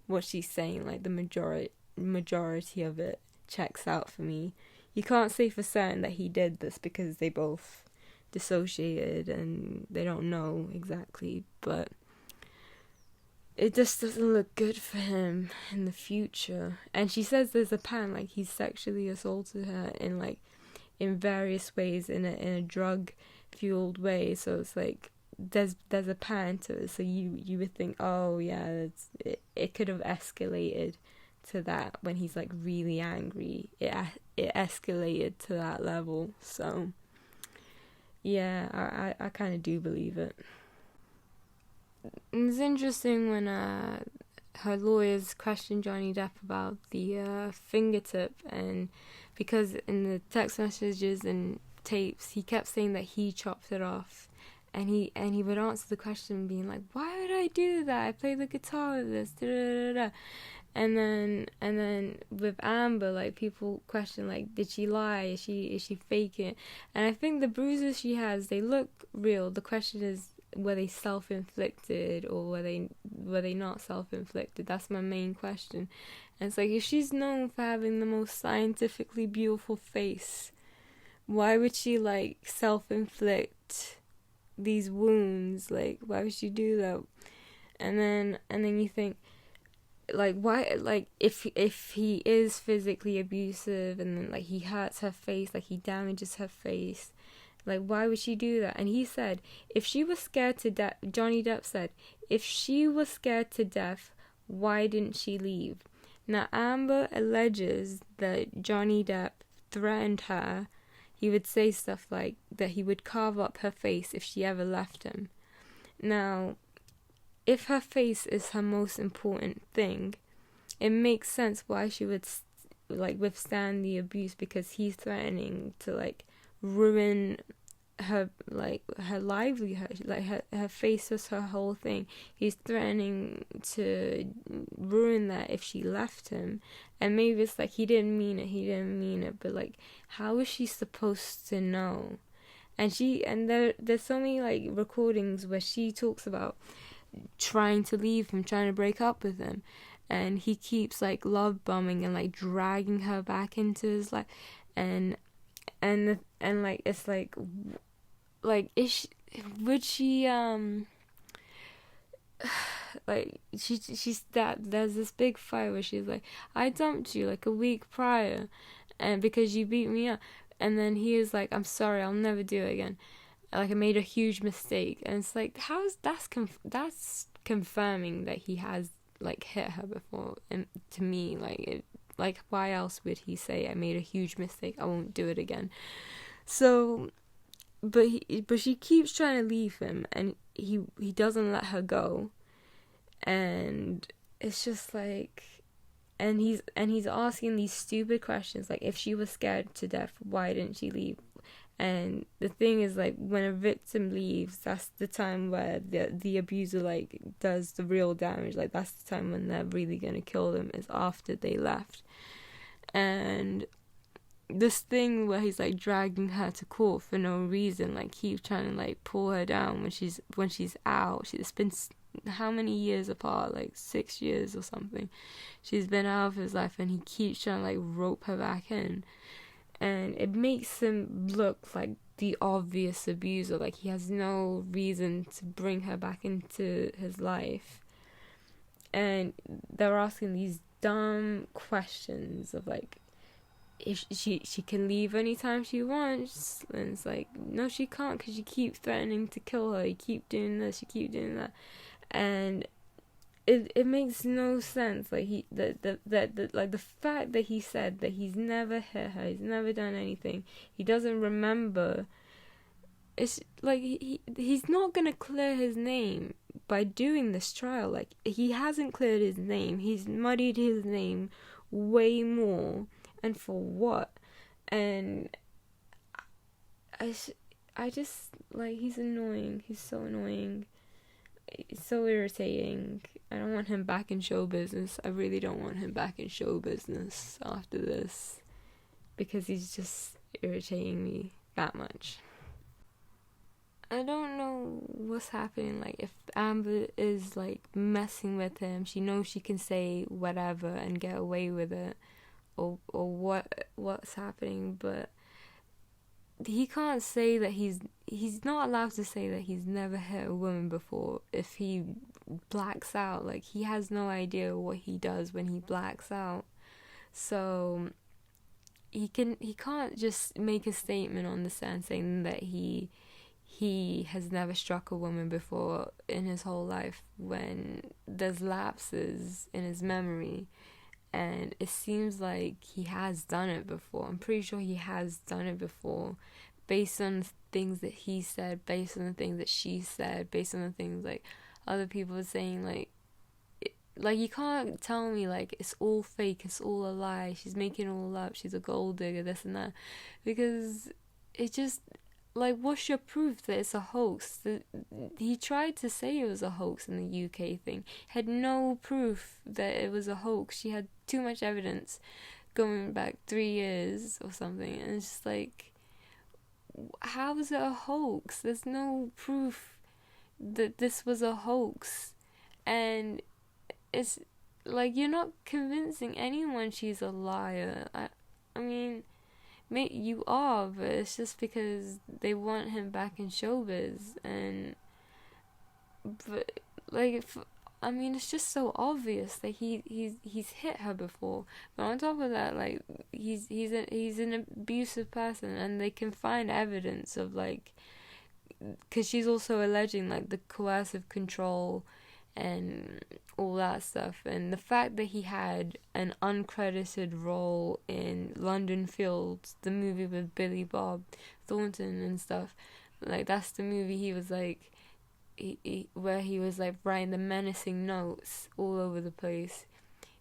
what she's saying, like the majority of it checks out for me. You can't say for certain that he did this because they both dissociated and they don't know exactly, but it just doesn't look good for him in the future. And she says there's a pattern, like he's sexually assaulted her in various ways, in a drug fueled way. So it's like there's a pattern to it. So you would think, oh yeah, it could have escalated to that when he's like really angry. It escalated to that level. So yeah, I kind of do believe it. It's interesting when her lawyers questioned Johnny Depp about the fingertip, and because in the text messages and tapes he kept saying that he chopped it off, and he would answer the question being like, why would I do that? I play the guitar with this, da da da da. And then with Amber, like, people question, like, did she lie? Is she faking? And I think the bruises she has, they look real. The question is, were they self-inflicted or were they not self-inflicted? That's my main question. And it's like, if she's known for having the most scientifically beautiful face, why would she like self-inflict these wounds? Like, why would she do that? And then you think, like, why, like, if he is physically abusive and then like he hurts her face, like he damages her face, like, why would she do that? And he said, if she was scared to death, Johnny Depp said, if she was scared to death, why didn't she leave? Now, Amber alleges that Johnny Depp threatened her. He would say stuff like that he would carve up her face if she ever left him. Now, if her face is her most important thing, it makes sense why she would like withstand the abuse, because he's threatening to like ruin her, like her livelihood, like her face was her whole thing. He's threatening to ruin that if she left him. And maybe it's like he didn't mean it, but like, how is she supposed to know? And there's so many like recordings where she talks about trying to leave him, trying to break up with him, and he keeps like love bombing and like dragging her back into his life, and like, it's like would she like she's that there's this big fight where she's like, I dumped you like a week prior and because you beat me up, and then he is like, I'm sorry, I'll never do it again, like I made a huge mistake. And it's like, how is that's confirming that he has like hit her before? And to me, like why else would he say, I made a huge mistake, I won't do it again? So but she keeps trying to leave him, and he doesn't let her go. And it's just like, and he's asking these stupid questions like, if she was scared to death, why didn't she leave? And the thing is, like, when a victim leaves, that's the time where the abuser like does the real damage. Like, that's the time when they're really gonna kill them, is after they left. And this thing where he's like dragging her to court for no reason, like keeps trying to like pull her down when she's out. It's been how many years apart, like 6 years or something. She's been out of his life, and he keeps trying to like rope her back in, and it makes him look like the obvious abuser. Like he has no reason to bring her back into his life, and they're asking these dumb questions of like, if she can leave anytime she wants, and it's like, no, she can't, because you keep threatening to kill her, you keep doing this, you keep doing that, and it makes no sense. Like like the fact that he said that he's never hit her, he's never done anything, he doesn't remember. It's like he's not gonna clear his name by doing this trial. Like he hasn't cleared his name, he's muddied his name way more, and for what? And I just like, he's annoying. He's so annoying. It's so irritating. I don't want him back in show business. I really don't want him back in show business after this, because he's just irritating me that much. I don't know what's happening. Like, if Amber is like messing with him, she knows she can say whatever and get away with it, or what's happening, but he can't say that he's not allowed to say that he's never hit a woman before if he blacks out. Like, he has no idea what he does when he blacks out. So he can't just make a statement on the stand saying that he has never struck a woman before in his whole life, when there's lapses in his memory. And it seems like he has done it before. I'm pretty sure he has done it before, based on things that he said, based on the things that she said, based on the things like other people are saying. Like you can't tell me like it's all fake, it's all a lie, she's making it all up, she's a gold digger, this and that, because it just, like, what's your proof that it's a hoax? He tried to say it was a hoax in the UK thing. Had no proof that it was a hoax. She had too much evidence going back 3 years or something. And it's just like, how is it a hoax? There's no proof that this was a hoax. And it's like, you're not convincing anyone she's a liar. I mean, you are, but it's just because they want him back in showbiz. And but like, I mean, it's just so obvious that he's hit her before. But on top of that, like, he's an abusive person, and they can find evidence of, like, because she's also alleging like the coercive control and all that stuff, and the fact that he had an uncredited role in London Fields, the movie with Billy Bob Thornton and stuff. Like, that's the movie he was like, where he was like writing the menacing notes all over the place,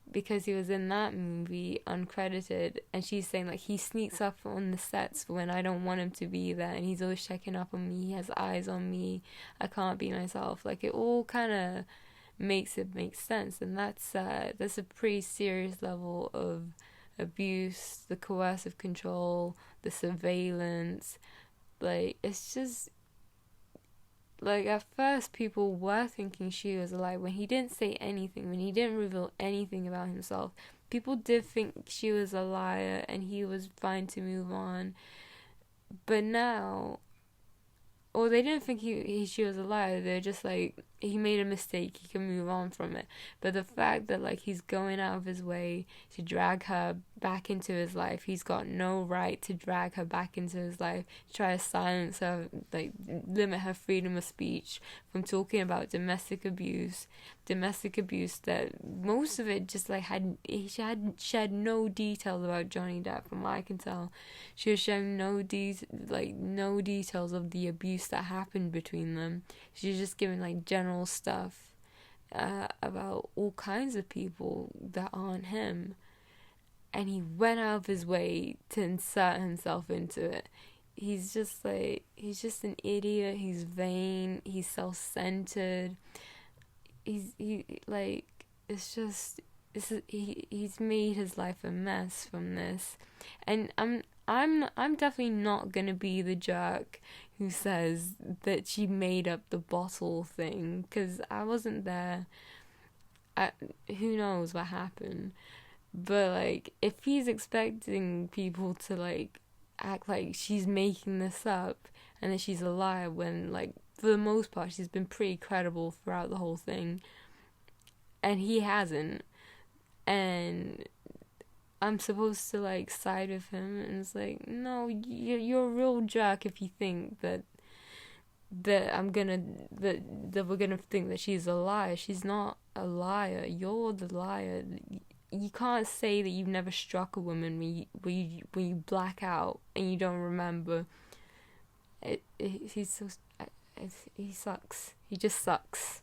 because he was in that movie uncredited. And she's saying like, he sneaks up on the sets when I don't want him to be there, and he's always checking up on me, he has eyes on me, I can't be myself. Like, it all kind of makes it make sense. And that's a pretty serious level of abuse, the coercive control, the surveillance. Like, it's just, like, at first people were thinking she was a liar when he didn't say anything, when he didn't reveal anything about himself. People did think she was a liar, and he was fine to move on. But now, or they didn't think she was a liar, they're just like, he made a mistake, he can move on from it. But the fact that, like, he's going out of his way to drag her back into his life, he's got no right to drag her back into his life, try to silence her, like, limit her freedom of speech from talking about domestic abuse that most of it just, like, she had shared no details about Johnny Depp. From what I can tell, she was sharing no details of the abuse that happened between them. She's just giving, like, general stuff about all kinds of people that aren't him, and he went out of his way to insert himself into it. He's just an idiot, he's vain, he's self-centered, he's made his life a mess from this. And I'm definitely not gonna be the jerk who says that she made up the bottle thing, because I wasn't there. I, who knows what happened? But like, if he's expecting people to like act like she's making this up and that she's a liar, when like for the most part she's been pretty credible throughout the whole thing, and he hasn't, and I'm supposed to like side with him, and it's like, no, you're a real jerk if you think that we're gonna think that she's a liar. She's not a liar. You're the liar. You can't say that you've never struck a woman when you black out and you don't remember. He sucks. He just sucks.